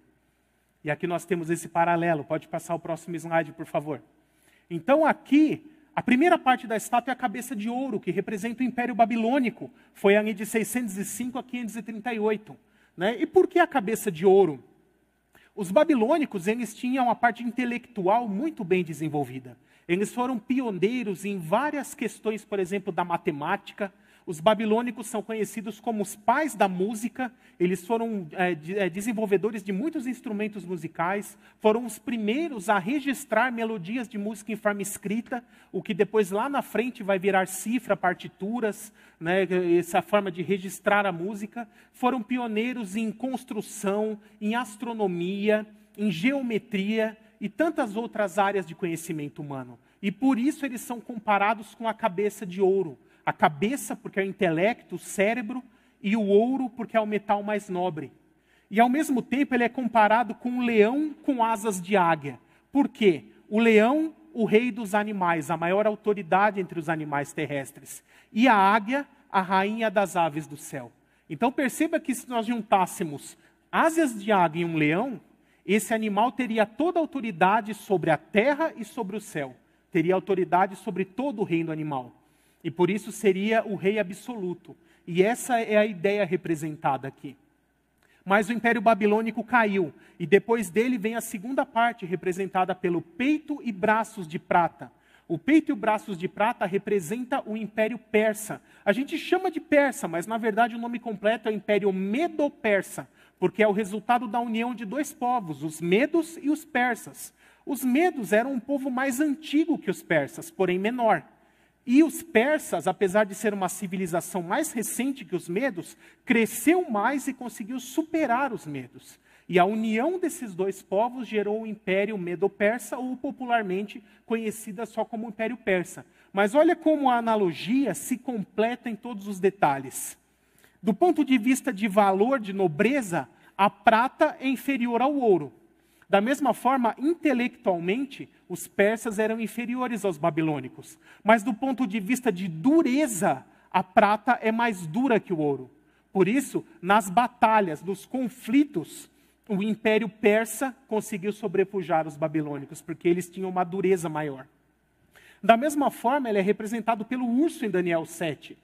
E aqui nós temos esse paralelo. Pode passar o próximo slide, por favor. Então aqui, a primeira parte da estátua é a cabeça de ouro, que representa o Império Babilônico. Foi ali de 605 a 538. Né? E por que a cabeça de ouro? Os babilônicos, eles tinham a parte intelectual muito bem desenvolvida. Eles foram pioneiros em várias questões, por exemplo, da matemática. Os babilônicos são conhecidos como os pais da música, eles foram desenvolvedores de muitos instrumentos musicais, foram os primeiros a registrar melodias de música em forma escrita, o que depois lá na frente vai virar cifra, partituras, né, essa forma de registrar a música. Foram pioneiros em construção, em astronomia, em geometria e tantas outras áreas de conhecimento humano. E por isso eles são comparados com a cabeça de ouro. A cabeça porque é o intelecto, o cérebro, e o ouro porque é o metal mais nobre. E ao mesmo tempo ele é comparado com um leão com asas de águia. Por quê? O leão, o rei dos animais, a maior autoridade entre os animais terrestres. E a águia, a rainha das aves do céu. Então perceba que se nós juntássemos asas de águia e um leão, esse animal teria toda a autoridade sobre a terra e sobre o céu. Teria autoridade sobre todo o reino animal. E por isso seria o rei absoluto. E essa é a ideia representada aqui. Mas o Império Babilônico caiu. E depois dele vem a segunda parte, representada pelo peito e braços de prata. O peito e os braços de prata representa o Império Persa. A gente chama de Persa, mas na verdade o nome completo é o Império Medo-Persa. Porque é o resultado da união de dois povos, os medos e os persas. Os medos eram um povo mais antigo que os persas, porém menor. E os persas, apesar de ser uma civilização mais recente que os medos, cresceu mais e conseguiu superar os medos. E a união desses dois povos gerou o Império Medo-Persa, ou popularmente conhecida só como Império Persa. Mas olha como a analogia se completa em todos os detalhes. Do ponto de vista de valor, de nobreza, a prata é inferior ao ouro. Da mesma forma, intelectualmente, os persas eram inferiores aos babilônicos. Mas do ponto de vista de dureza, a prata é mais dura que o ouro. Por isso, nas batalhas, nos conflitos, o Império Persa conseguiu sobrepujar os babilônicos, porque eles tinham uma dureza maior. Da mesma forma, ele é representado pelo urso em Daniel 7.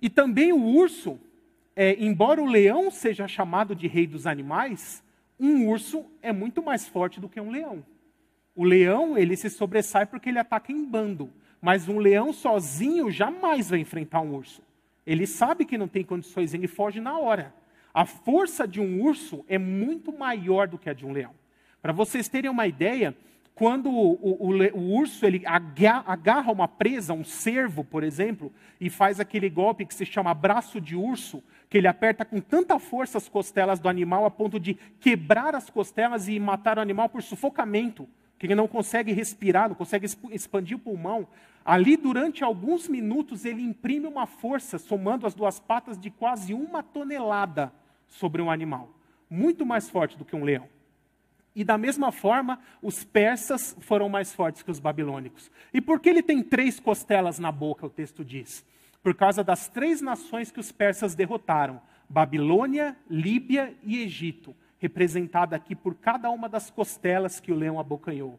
E também o urso, embora o leão seja chamado de rei dos animais, um urso é muito mais forte do que um leão. O leão, ele se sobressai porque ele ataca em bando. Mas um leão sozinho jamais vai enfrentar um urso. Ele sabe que não tem condições, ele foge na hora. A força de um urso é muito maior do que a de um leão. Para vocês terem uma ideia, quando o urso ele agarra uma presa, um cervo, por exemplo, e faz aquele golpe que se chama braço de urso, que ele aperta com tanta força as costelas do animal a ponto de quebrar as costelas e matar o animal por sufocamento, que ele não consegue respirar, não consegue expandir o pulmão. Ali, durante alguns minutos, ele imprime uma força, somando as duas patas, de quase 1 tonelada sobre um animal. Muito mais forte do que um leão. E da mesma forma, os persas foram mais fortes que os babilônicos. E por que ele tem 3 costelas na boca, o texto diz? Por causa das 3 nações que os persas derrotaram. Babilônia, Líbia e Egito. Representada aqui por cada uma das costelas que o leão abocanhou.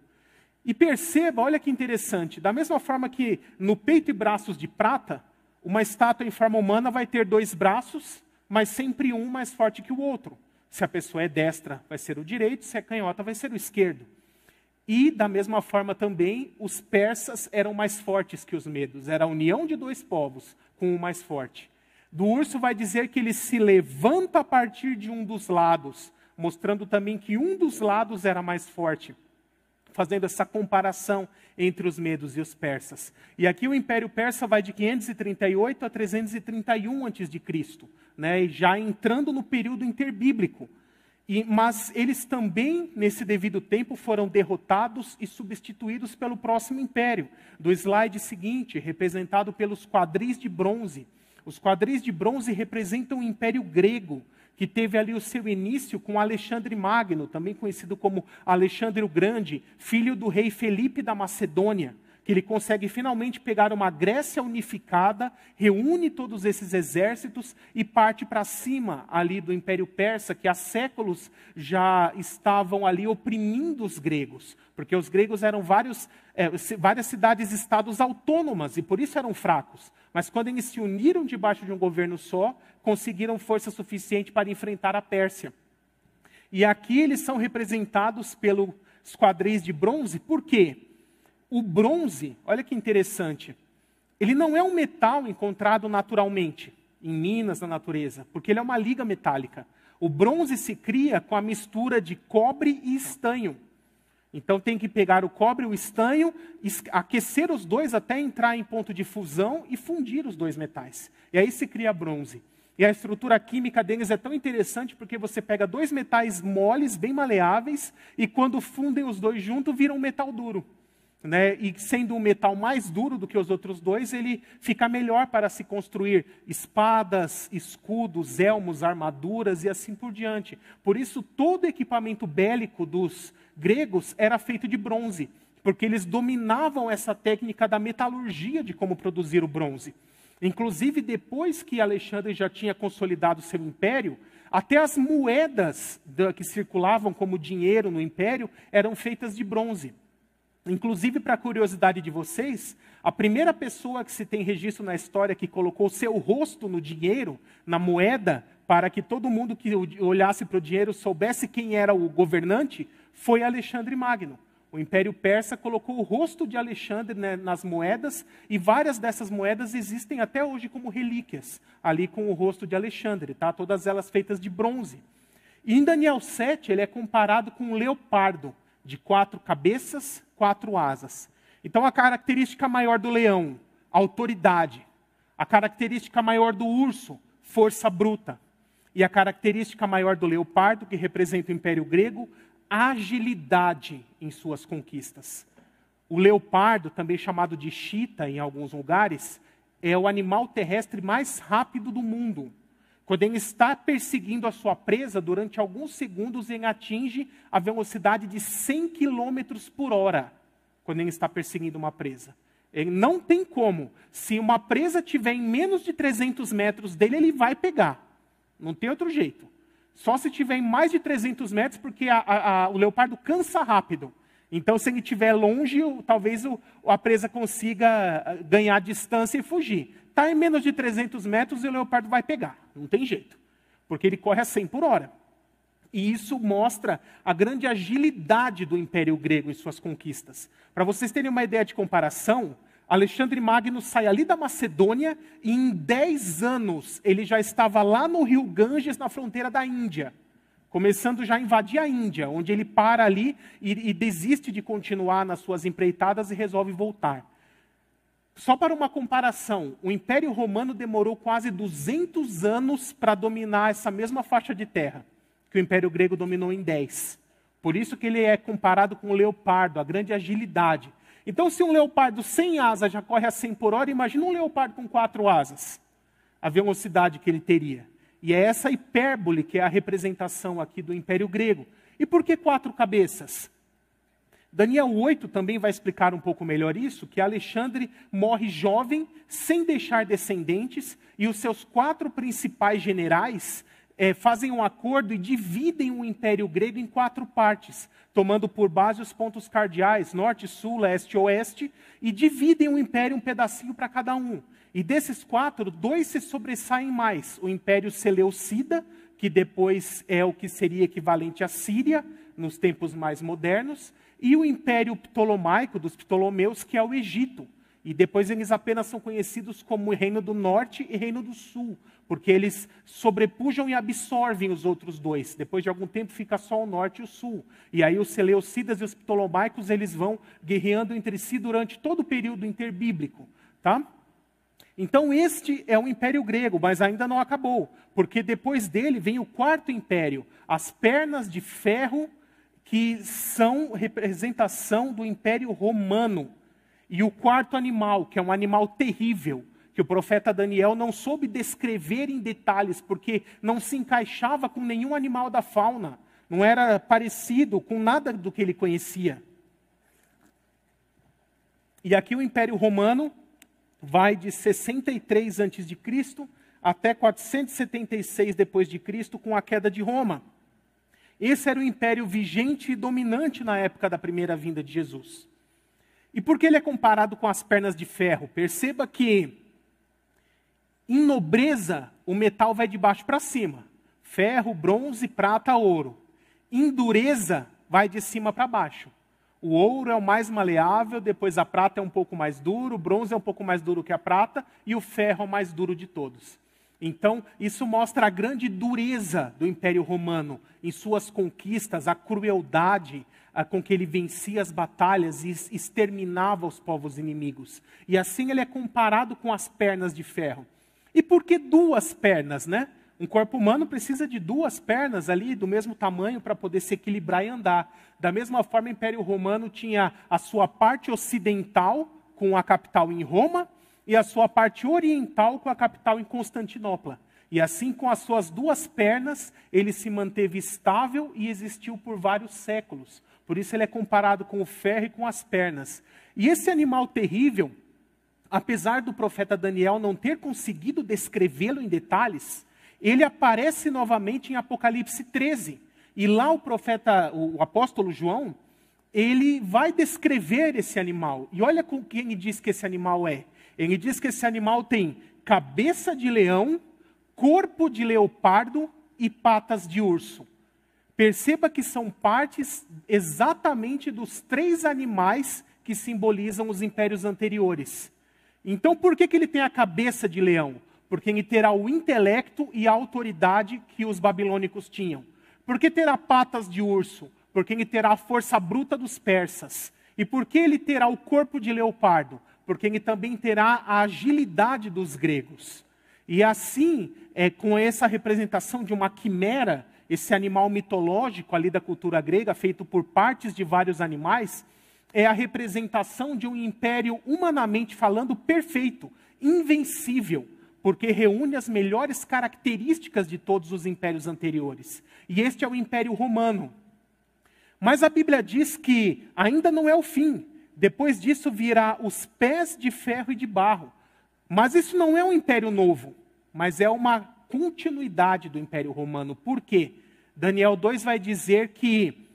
E perceba, olha que interessante, da mesma forma que no peito e braços de prata, uma estátua em forma humana vai ter 2 braços, mas sempre um mais forte que o outro. Se a pessoa é destra, vai ser o direito, se é canhota, vai ser o esquerdo. E, da mesma forma também, os persas eram mais fortes que os medos. Era a união de 2 povos com o mais forte. Do urso vai dizer que ele se levanta a partir de um dos lados, mostrando também que um dos lados era mais forte, fazendo essa comparação entre os medos e os persas. E aqui o Império Persa vai de 538 a 331 a.C., né, e já entrando no período interbíblico. Mas eles também, nesse devido tempo, foram derrotados e substituídos pelo próximo império. Do slide seguinte, representado pelos quadris de bronze. Os quadris de bronze representam o Império Grego, que teve ali o seu início com Alexandre Magno, também conhecido como Alexandre o Grande, filho do rei Felipe da Macedônia, que ele consegue finalmente pegar uma Grécia unificada, reúne todos esses exércitos e parte para cima ali do Império Persa, que há séculos já estavam ali oprimindo os gregos, porque os gregos eram várias cidades-estados autônomas e por isso eram fracos. Mas quando eles se uniram debaixo de um governo só, conseguiram força suficiente para enfrentar a Pérsia. E aqui eles são representados pelos quadris de bronze, por quê? O bronze, olha que interessante, ele não é um metal encontrado naturalmente, em minas da natureza, porque ele é uma liga metálica. O bronze se cria com a mistura de cobre e estanho. Então tem que pegar o cobre e o estanho, aquecer os dois até entrar em ponto de fusão e fundir os dois metais. E aí se cria bronze. E a estrutura química deles é tão interessante porque você pega dois metais moles, bem maleáveis, e quando fundem os dois juntos, viram um metal duro. Né? E sendo um metal mais duro do que os outros dois, ele fica melhor para se construir espadas, escudos, elmos, armaduras e assim por diante. Por isso, todo equipamento bélico dos gregos era feito de bronze, porque eles dominavam essa técnica da metalurgia de como produzir o bronze. Inclusive, depois que Alexandre já tinha consolidado seu império, até as moedas que circulavam como dinheiro no império eram feitas de bronze. Inclusive, para a curiosidade de vocês, a primeira pessoa que se tem registro na história que colocou seu rosto no dinheiro, na moeda, para que todo mundo que olhasse para o dinheiro soubesse quem era o governante, foi Alexandre Magno. O Império Persa colocou o rosto de Alexandre, né, nas moedas, e várias dessas moedas existem até hoje como relíquias, ali com o rosto de Alexandre, tá? Todas elas feitas de bronze. E em Daniel 7, ele é comparado com um leopardo, de 4 cabeças, 4 asas. Então a característica maior do leão, autoridade. A característica maior do urso, força bruta. E a característica maior do leopardo, que representa o Império Grego, agilidade em suas conquistas. O leopardo, também chamado de chita em alguns lugares, é o animal terrestre mais rápido do mundo. Quando ele está perseguindo a sua presa, durante alguns segundos ele atinge a velocidade de 100 km por hora, quando ele está perseguindo uma presa. Ele não tem como. Se uma presa estiver em menos de 300 metros dele, ele vai pegar. Não tem outro jeito. Só se estiver em mais de 300 metros, porque o leopardo cansa rápido. Então, se ele estiver longe, talvez a presa consiga ganhar distância e fugir. Está em menos de 300 metros e o leopardo vai pegar. Não tem jeito. Porque ele corre a 100 por hora. E isso mostra a grande agilidade do Império Grego em suas conquistas. Para vocês terem uma ideia de comparação, Alexandre Magno sai ali da Macedônia e em 10 anos ele já estava lá no rio Ganges, na fronteira da Índia. Começando já a invadir a Índia, onde ele para ali e desiste de continuar nas suas empreitadas e resolve voltar. Só para uma comparação, o Império Romano demorou quase 200 anos para dominar essa mesma faixa de terra, que o Império Grego dominou em 10. Por isso que ele é comparado com o leopardo, a grande agilidade. Então, se um leopardo sem asa já corre a 100 por hora, imagina um leopardo com 4 asas, a velocidade que ele teria. E é essa hipérbole que é a representação aqui do Império Grego. E por que 4 cabeças? Daniel 8 também vai explicar um pouco melhor isso, que Alexandre morre jovem, sem deixar descendentes, e os seus 4 principais generais fazem um acordo e dividem o Império Grego em 4 partes, tomando por base os pontos cardeais, norte, sul, leste e oeste, e dividem o Império um pedacinho para cada um. E desses 4, 2 se sobressaem mais. O Império Seleucida, que depois é o que seria equivalente à Síria, nos tempos mais modernos, e o Império Ptolomaico, dos Ptolomeus, que é o Egito. E depois eles apenas são conhecidos como Reino do Norte e Reino do Sul, porque eles sobrepujam e absorvem os outros 2. Depois de algum tempo fica só o Norte e o Sul. E aí os Seleucidas e os Ptolomaicos, eles vão guerreando entre si durante todo o período interbíblico. Tá? Então este é o Império Grego, mas ainda não acabou, porque depois dele vem o 4º Império, as pernas de ferro, que são representação do Império Romano. E o 4º animal, que é um animal terrível, que o profeta Daniel não soube descrever em detalhes, porque não se encaixava com nenhum animal da fauna, não era parecido com nada do que ele conhecia. E aqui o Império Romano vai de 63 a.C. até 476 d.C., com a queda de Roma. Esse era o império vigente e dominante na época da primeira vinda de Jesus. E por que ele é comparado com as pernas de ferro? Perceba que em nobreza o metal vai de baixo para cima. Ferro, bronze, prata, ouro. Em dureza vai de cima para baixo. O ouro é o mais maleável, depois a prata é um pouco mais duro, o bronze é um pouco mais duro que a prata e o ferro é o mais duro de todos. Então, isso mostra a grande dureza do Império Romano em suas conquistas, a crueldade com que ele vencia as batalhas e exterminava os povos inimigos. E assim ele é comparado com as pernas de ferro. E por que duas pernas, né? Um corpo humano precisa de duas pernas ali, do mesmo tamanho, para poder se equilibrar e andar. Da mesma forma, o Império Romano tinha a sua parte ocidental, com a capital em Roma, e a sua parte oriental, com a capital em Constantinopla. E assim, com as suas duas pernas, ele se manteve estável e existiu por vários séculos. Por isso ele é comparado com o ferro e com as pernas. E esse animal terrível, apesar do profeta Daniel não ter conseguido descrevê-lo em detalhes, ele aparece novamente em Apocalipse 13. E lá o apóstolo João, ele vai descrever esse animal. E olha com quem ele diz que esse animal é. Ele diz que esse animal tem cabeça de leão, corpo de leopardo e patas de urso. Perceba que são partes exatamente dos 3 animais que simbolizam os impérios anteriores. Então, por que ele tem a cabeça de leão? Porque ele terá o intelecto e a autoridade que os babilônicos tinham. Por que terá patas de urso? Porque ele terá a força bruta dos persas. E por que ele terá o corpo de leopardo? Porque ele também terá a agilidade dos gregos. E assim, com essa representação de uma quimera, esse animal mitológico ali da cultura grega, feito por partes de vários animais, é a representação de um império humanamente falando perfeito, invencível, porque reúne as melhores características de todos os impérios anteriores. E este é o Império Romano. Mas a Bíblia diz que ainda não é o fim. Depois disso virá os pés de ferro e de barro. Mas isso não é um império novo, mas é uma continuidade do Império Romano. Por quê? Daniel 2 vai dizer que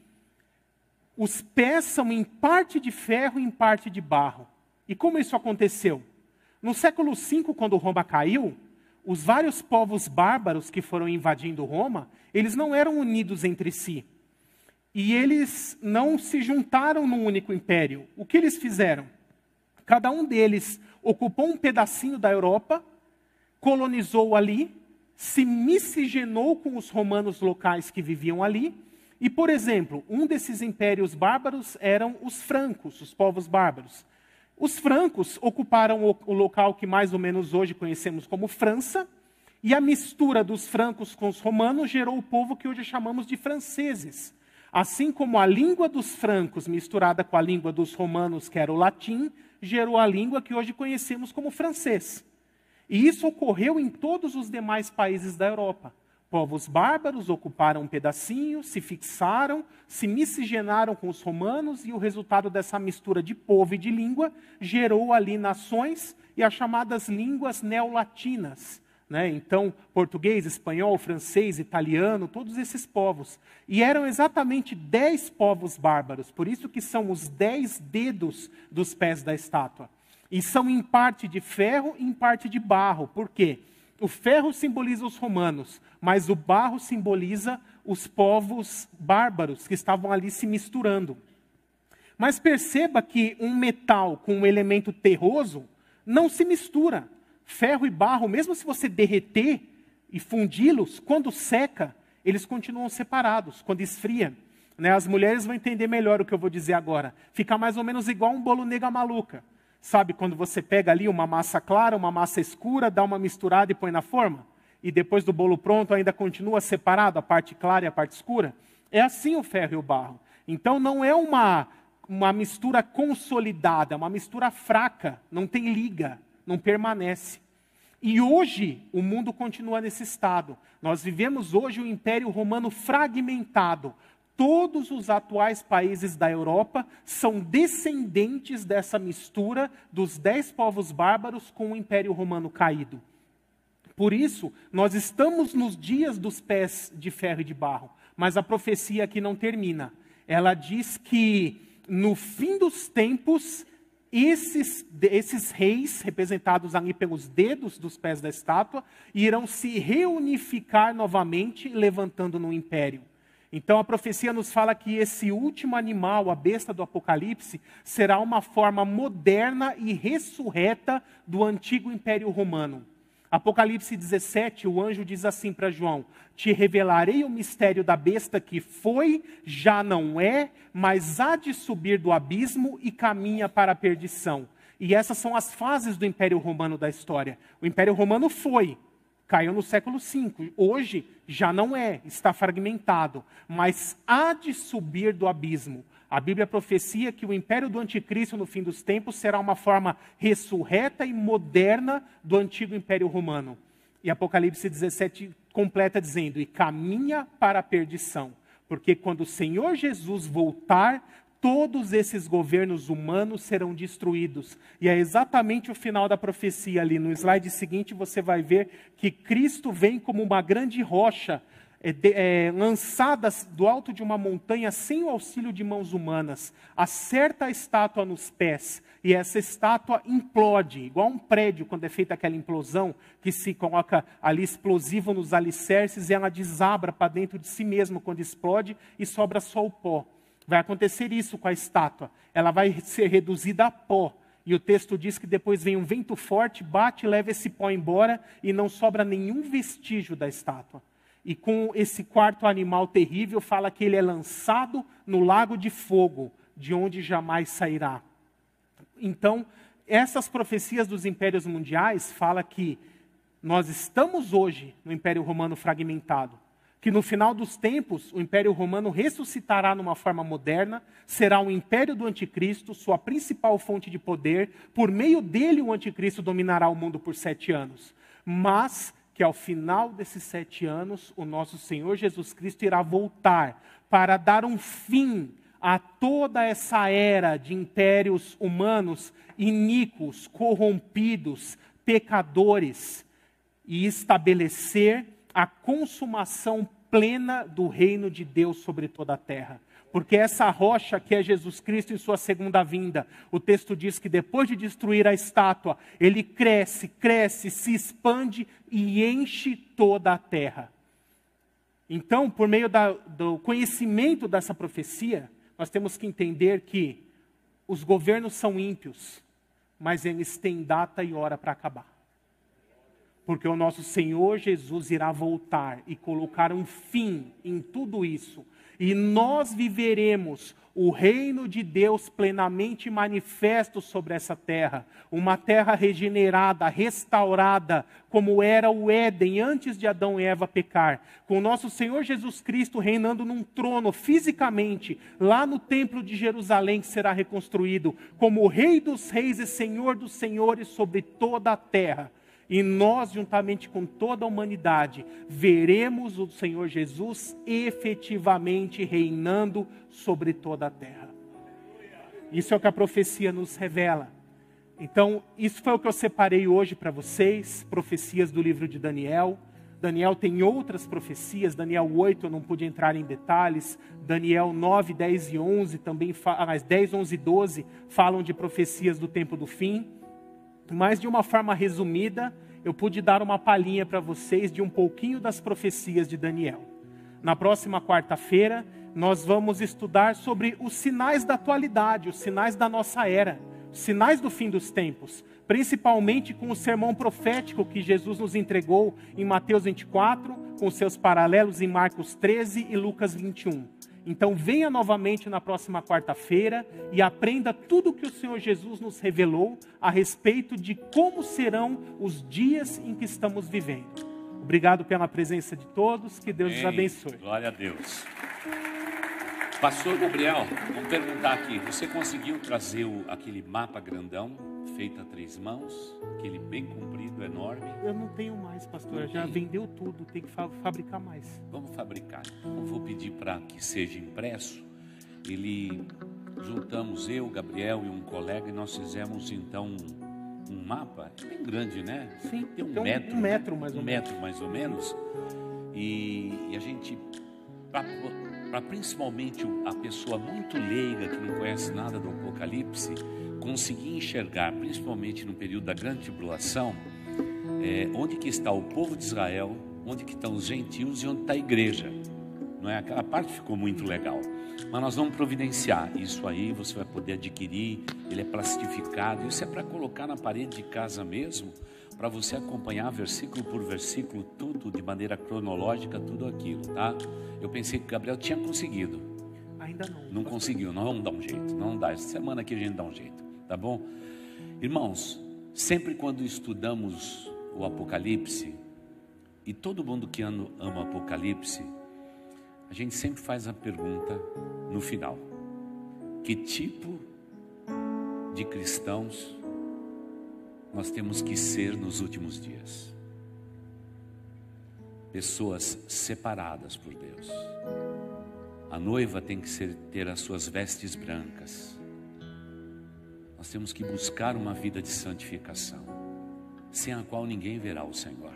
os pés são em parte de ferro e em parte de barro. E como isso aconteceu? No século V, quando Roma caiu, os vários povos bárbaros que foram invadindo Roma, eles não eram unidos entre si. E eles não se juntaram num único império. O que eles fizeram? Cada um deles ocupou um pedacinho da Europa, colonizou ali, se miscigenou com os romanos locais que viviam ali. E, por exemplo, um desses impérios bárbaros eram os francos, os povos bárbaros. Os francos ocuparam o local que mais ou menos hoje conhecemos como França, e a mistura dos francos com os romanos gerou o povo que hoje chamamos de franceses. Assim como a língua dos francos misturada com a língua dos romanos, que era o latim, gerou a língua que hoje conhecemos como francês. E isso ocorreu em todos os demais países da Europa. Povos bárbaros ocuparam um pedacinho, se fixaram, se miscigenaram com os romanos, e o resultado dessa mistura de povo e de língua gerou ali nações e as chamadas línguas neolatinas. Então, português, espanhol, francês, italiano, todos esses povos. E eram exatamente 10 povos bárbaros, por isso que são os 10 dedos dos pés da estátua. E são em parte de ferro e em parte de barro. Por quê? O ferro simboliza os romanos, mas o barro simboliza os povos bárbaros que estavam ali se misturando. Mas perceba que um metal com um elemento terroso não se mistura. Ferro e barro, mesmo se você derreter e fundi-los, quando seca, eles continuam separados, quando esfria. As mulheres vão entender melhor o que eu vou dizer agora. Fica mais ou menos igual um bolo nega maluca. Sabe quando você pega ali uma massa clara, uma massa escura, dá uma misturada e põe na forma? E depois do bolo pronto ainda continua separado, a parte clara e a parte escura? É assim o ferro e o barro. Então não é uma mistura consolidada, é uma mistura fraca, não tem liga, não permanece. E hoje o mundo continua nesse estado. Nós vivemos hoje um Império Romano fragmentado. Todos os atuais países da Europa são descendentes dessa mistura dos 10 povos bárbaros com o Império Romano caído. Por isso, nós estamos nos dias dos pés de ferro e de barro. Mas a profecia aqui não termina. Ela diz que no fim dos tempos, esses reis, representados ali pelos dedos dos pés da estátua, irão se reunificar novamente, levantando no império. Então a profecia nos fala que esse último animal, a besta do Apocalipse, será uma forma moderna e ressurreta do antigo Império Romano. Apocalipse 17, o anjo diz assim para João: te revelarei o mistério da besta que foi, já não é, mas há de subir do abismo e caminha para a perdição. E essas são as fases do Império Romano da história. O Império Romano foi, caiu no século V. Hoje já não é, está fragmentado, mas há de subir do abismo. A Bíblia profecia que o império do anticristo no fim dos tempos será uma forma ressurreta e moderna do antigo Império Romano. E Apocalipse 17 completa dizendo: e caminha para a perdição. Porque quando o Senhor Jesus voltar, todos esses governos humanos serão destruídos. E é exatamente o final da profecia ali. No slide seguinte você vai ver que Cristo vem como uma grande rocha, lançadas do alto de uma montanha sem o auxílio de mãos humanas, acerta a estátua nos pés, e essa estátua implode, igual um prédio quando é feita aquela implosão, que se coloca ali explosivo nos alicerces e ela desabra para dentro de si mesma quando explode e sobra só o pó. Vai acontecer isso com a estátua, ela vai ser reduzida a pó. E o texto diz que depois vem um vento forte, bate e leva esse pó embora e não sobra nenhum vestígio da estátua. E com esse quarto animal terrível, fala que ele é lançado no lago de fogo, de onde jamais sairá. Então, essas profecias dos impérios mundiais falam que nós estamos hoje no Império Romano fragmentado, que no final dos tempos o Império Romano ressuscitará numa forma moderna, será um império do anticristo, sua principal fonte de poder, por meio dele o anticristo dominará o mundo por 7 anos. Mas que ao final desses 7 anos, o nosso Senhor Jesus Cristo irá voltar para dar um fim a toda essa era de impérios humanos iníquos, corrompidos, pecadores, e estabelecer a consumação plena do reino de Deus sobre toda a terra. Porque essa rocha que é Jesus Cristo em sua segunda vinda, o texto diz que depois de destruir a estátua, ele cresce, se expande e enche toda a terra. Então, por meio do conhecimento dessa profecia, nós temos que entender que os governos são ímpios, mas eles têm data e hora para acabar. Porque o nosso Senhor Jesus irá voltar e colocar um fim em tudo isso. E nós viveremos o reino de Deus plenamente manifesto sobre essa terra. Uma terra regenerada, restaurada, como era o Éden antes de Adão e Eva pecar. Com o nosso Senhor Jesus Cristo reinando num trono fisicamente, lá no templo de Jerusalém que será reconstruído, como o Rei dos Reis e Senhor dos Senhores sobre toda a terra. E nós, juntamente com toda a humanidade, veremos o Senhor Jesus efetivamente reinando sobre toda a terra. Isso é o que a profecia nos revela. Então, isso foi o que eu separei hoje para vocês, profecias do livro de Daniel. Daniel tem outras profecias, Daniel 8 eu não pude entrar em detalhes, Daniel 9, 10 e 11, também, 10, 11 e 12 falam de profecias do tempo do fim. Mas de uma forma resumida, eu pude dar uma palhinha para vocês de um pouquinho das profecias de Daniel. Na próxima quarta-feira, nós vamos estudar sobre os sinais da atualidade, os sinais da nossa era, os sinais do fim dos tempos, principalmente com o sermão profético que Jesus nos entregou em Mateus 24, com seus paralelos em Marcos 13 e Lucas 21. Então venha novamente na próxima quarta-feira e aprenda tudo o que o Senhor Jesus nos revelou a respeito de como serão os dias em que estamos vivendo. Obrigado pela presença de todos, que Deus os abençoe. Glória a Deus. Pastor Gabriel, vamos perguntar aqui, você conseguiu trazer aquele mapa grandão, feito a 3 mãos, aquele bem comprido, enorme? Eu não tenho mais, pastor, já vendeu tudo, tem que fabricar mais. Vamos fabricar. Eu vou pedir para que seja impresso. Juntamos eu, Gabriel e um colega e nós fizemos então um mapa, bem grande, né? Sim, tem um metro. Um metro mais ou menos. Um metro mais ou menos. E a gente, para principalmente a pessoa muito leiga que não conhece nada do Apocalipse, conseguir enxergar, principalmente no período da grande tribulação, onde que está o povo de Israel, onde que estão os gentios e onde está a igreja. não é? Aquela parte ficou muito legal. Mas nós vamos providenciar isso aí, você vai poder adquirir, ele é plastificado, isso é para colocar na parede de casa mesmo, para você acompanhar versículo por versículo, tudo de maneira cronológica, tudo aquilo, tá? Eu pensei que o Gabriel tinha conseguido. Ainda não. Não conseguiu, nós vamos dar um jeito, não dá, essa semana aqui a gente dá um jeito, tá bom? Irmãos, sempre quando estudamos o Apocalipse, e todo mundo que ama o Apocalipse, a gente sempre faz a pergunta no final: que tipo de cristãos nós temos que ser nos últimos dias? Pessoas separadas por Deus. A noiva tem que ter as suas vestes brancas. Nós temos que buscar uma vida de santificação, sem a qual ninguém verá o Senhor.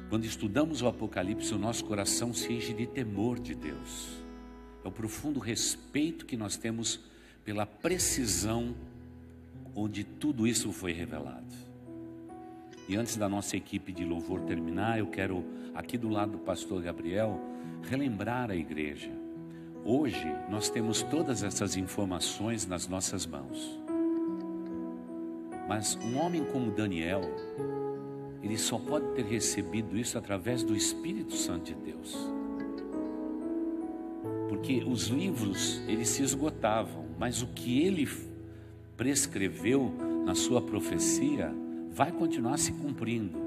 Quando estudamos o Apocalipse, o nosso coração se enche de temor de Deus. É o profundo respeito que nós temos pela precisão onde tudo isso foi revelado. E antes da nossa equipe de louvor terminar, eu quero, aqui do lado do pastor Gabriel, relembrar a igreja. Hoje nós temos todas essas informações nas nossas mãos. Mas um homem como Daniel, ele só pode ter recebido isso através do Espírito Santo de Deus. Porque os livros, eles se esgotavam, mas o que ele prescreveu na sua profecia vai continuar se cumprindo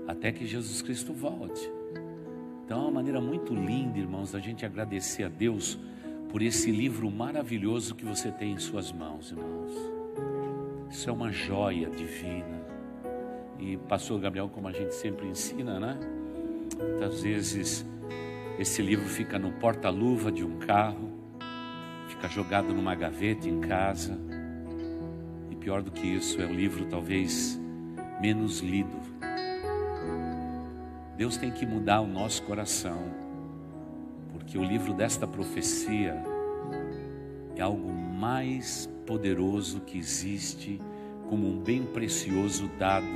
até que Jesus Cristo volte. Então é uma maneira muito linda, irmãos, da gente agradecer a Deus por esse livro maravilhoso que você tem em suas mãos, irmãos. Isso é uma joia divina. E pastor Gabriel, como a gente sempre ensina, né? Muitas vezes esse livro fica no porta-luva de um carro, fica jogado numa gaveta em casa. E pior do que isso, é o livro talvez menos lido. Deus tem que mudar o nosso coração, porque o livro desta profecia é algo mais poderoso que existe, como um bem precioso dado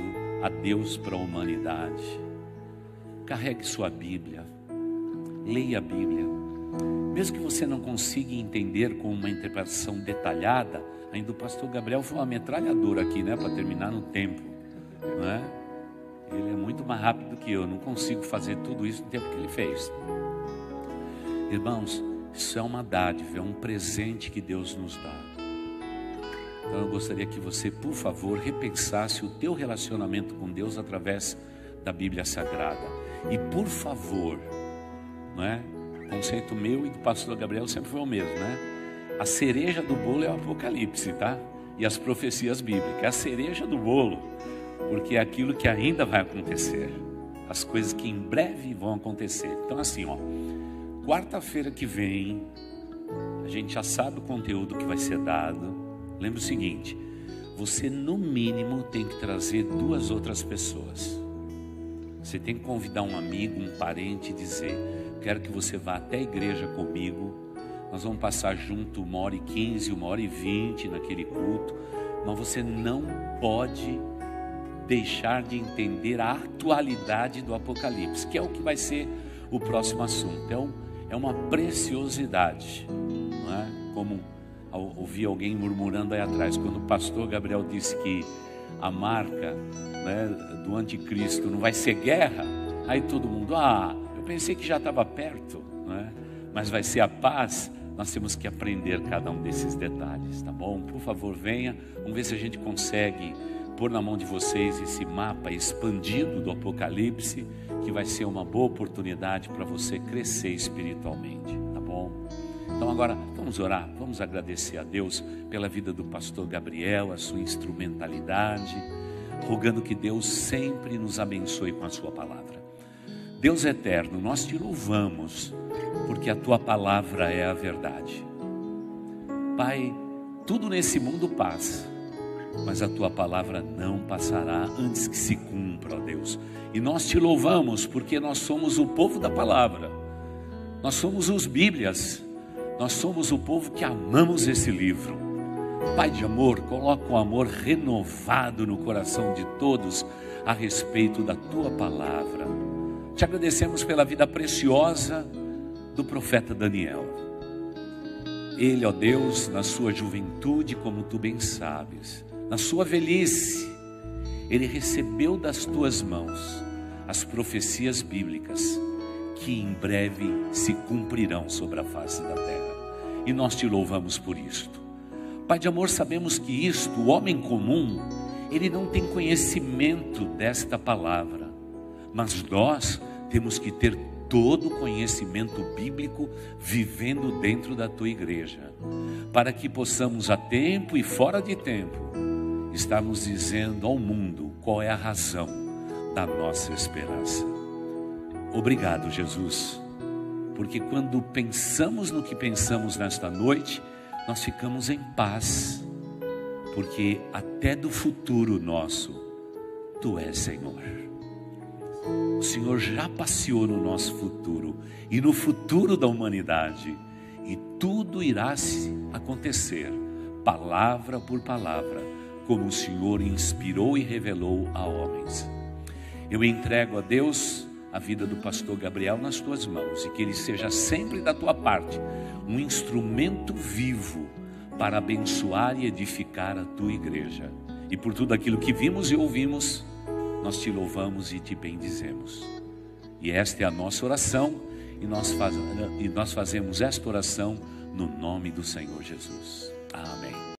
a Deus para a humanidade. Carregue sua Bíblia, leia a Bíblia, mesmo que você não consiga entender com uma interpretação detalhada. Ainda o pastor Gabriel foi uma metralhadora aqui, né, para terminar no tempo, não é? Ele é muito mais rápido que eu, não consigo fazer tudo isso no tempo que ele fez. Irmãos, isso é uma dádiva, é um presente que Deus nos dá. Então eu gostaria que você, por favor, repensasse o teu relacionamento com Deus através da Bíblia Sagrada. E por favor, não é? O conceito meu e do pastor Gabriel sempre foi o mesmo, né? A cereja do bolo é o Apocalipse, tá? E as profecias bíblicas, é a cereja do bolo, porque é aquilo que ainda vai acontecer, as coisas que em breve vão acontecer. Então assim, ó, quarta-feira que vem, a gente já sabe o conteúdo que vai ser dado. Lembra o seguinte: você no mínimo tem que trazer 2 outras pessoas. Você tem que convidar um amigo, um parente e dizer: quero que você vá até a igreja comigo. Nós vamos passar junto 1h15, 1h20 naquele culto. Mas você não pode deixar de entender a atualidade do Apocalipse, que é o que vai ser o próximo assunto. Então, é uma preciosidade, não é? Como ouvi alguém murmurando aí atrás, quando o pastor Gabriel disse que a marca, né, do anticristo não vai ser guerra, aí todo mundo, eu pensei que já estava perto, não é? Mas vai ser a paz. Nós temos que aprender cada um desses detalhes, tá bom? Por favor, venha, vamos ver se a gente consegue pôr na mão de vocês esse mapa expandido do Apocalipse, que vai ser uma boa oportunidade para você crescer espiritualmente, tá bom? Então agora vamos orar, vamos agradecer a Deus pela vida do pastor Gabriel, a sua instrumentalidade, rogando que Deus sempre nos abençoe com a sua palavra. Deus eterno, nós te louvamos, porque a tua palavra é a verdade. Pai, tudo nesse mundo passa, mas a tua palavra não passará antes que se cumpra, ó Deus. E nós te louvamos porque nós somos o povo da palavra, nós somos os Bíblias, nós somos o povo que amamos esse livro. Pai de amor, coloca um amor renovado no coração de todos a respeito da tua palavra. Te agradecemos pela vida preciosa do profeta Daniel. Ele, ó Deus, na sua juventude, como tu bem sabes, na sua velhice, ele recebeu das tuas mãos as profecias bíblicas que em breve se cumprirão sobre a face da terra. E nós te louvamos por isto. Pai de amor, sabemos que isto, o homem comum, ele não tem conhecimento desta palavra, mas nós temos que ter todo o conhecimento bíblico vivendo dentro da tua igreja, para que possamos a tempo e fora de tempo estarmos dizendo ao mundo qual é a razão da nossa esperança. Obrigado, Jesus, porque quando pensamos no que pensamos nesta noite, nós ficamos em paz, porque até do futuro nosso, tu és Senhor. O Senhor já passeou no nosso futuro e no futuro da humanidade, e tudo irá acontecer, palavra por palavra, como o Senhor inspirou e revelou a homens. Eu entrego a Deus a vida do pastor Gabriel nas tuas mãos, e que ele seja sempre da tua parte um instrumento vivo para abençoar e edificar a tua igreja. E por tudo aquilo que vimos e ouvimos, nós te louvamos e te bendizemos. E esta é a nossa oração, e nós fazemos esta oração no nome do Senhor Jesus. Amém.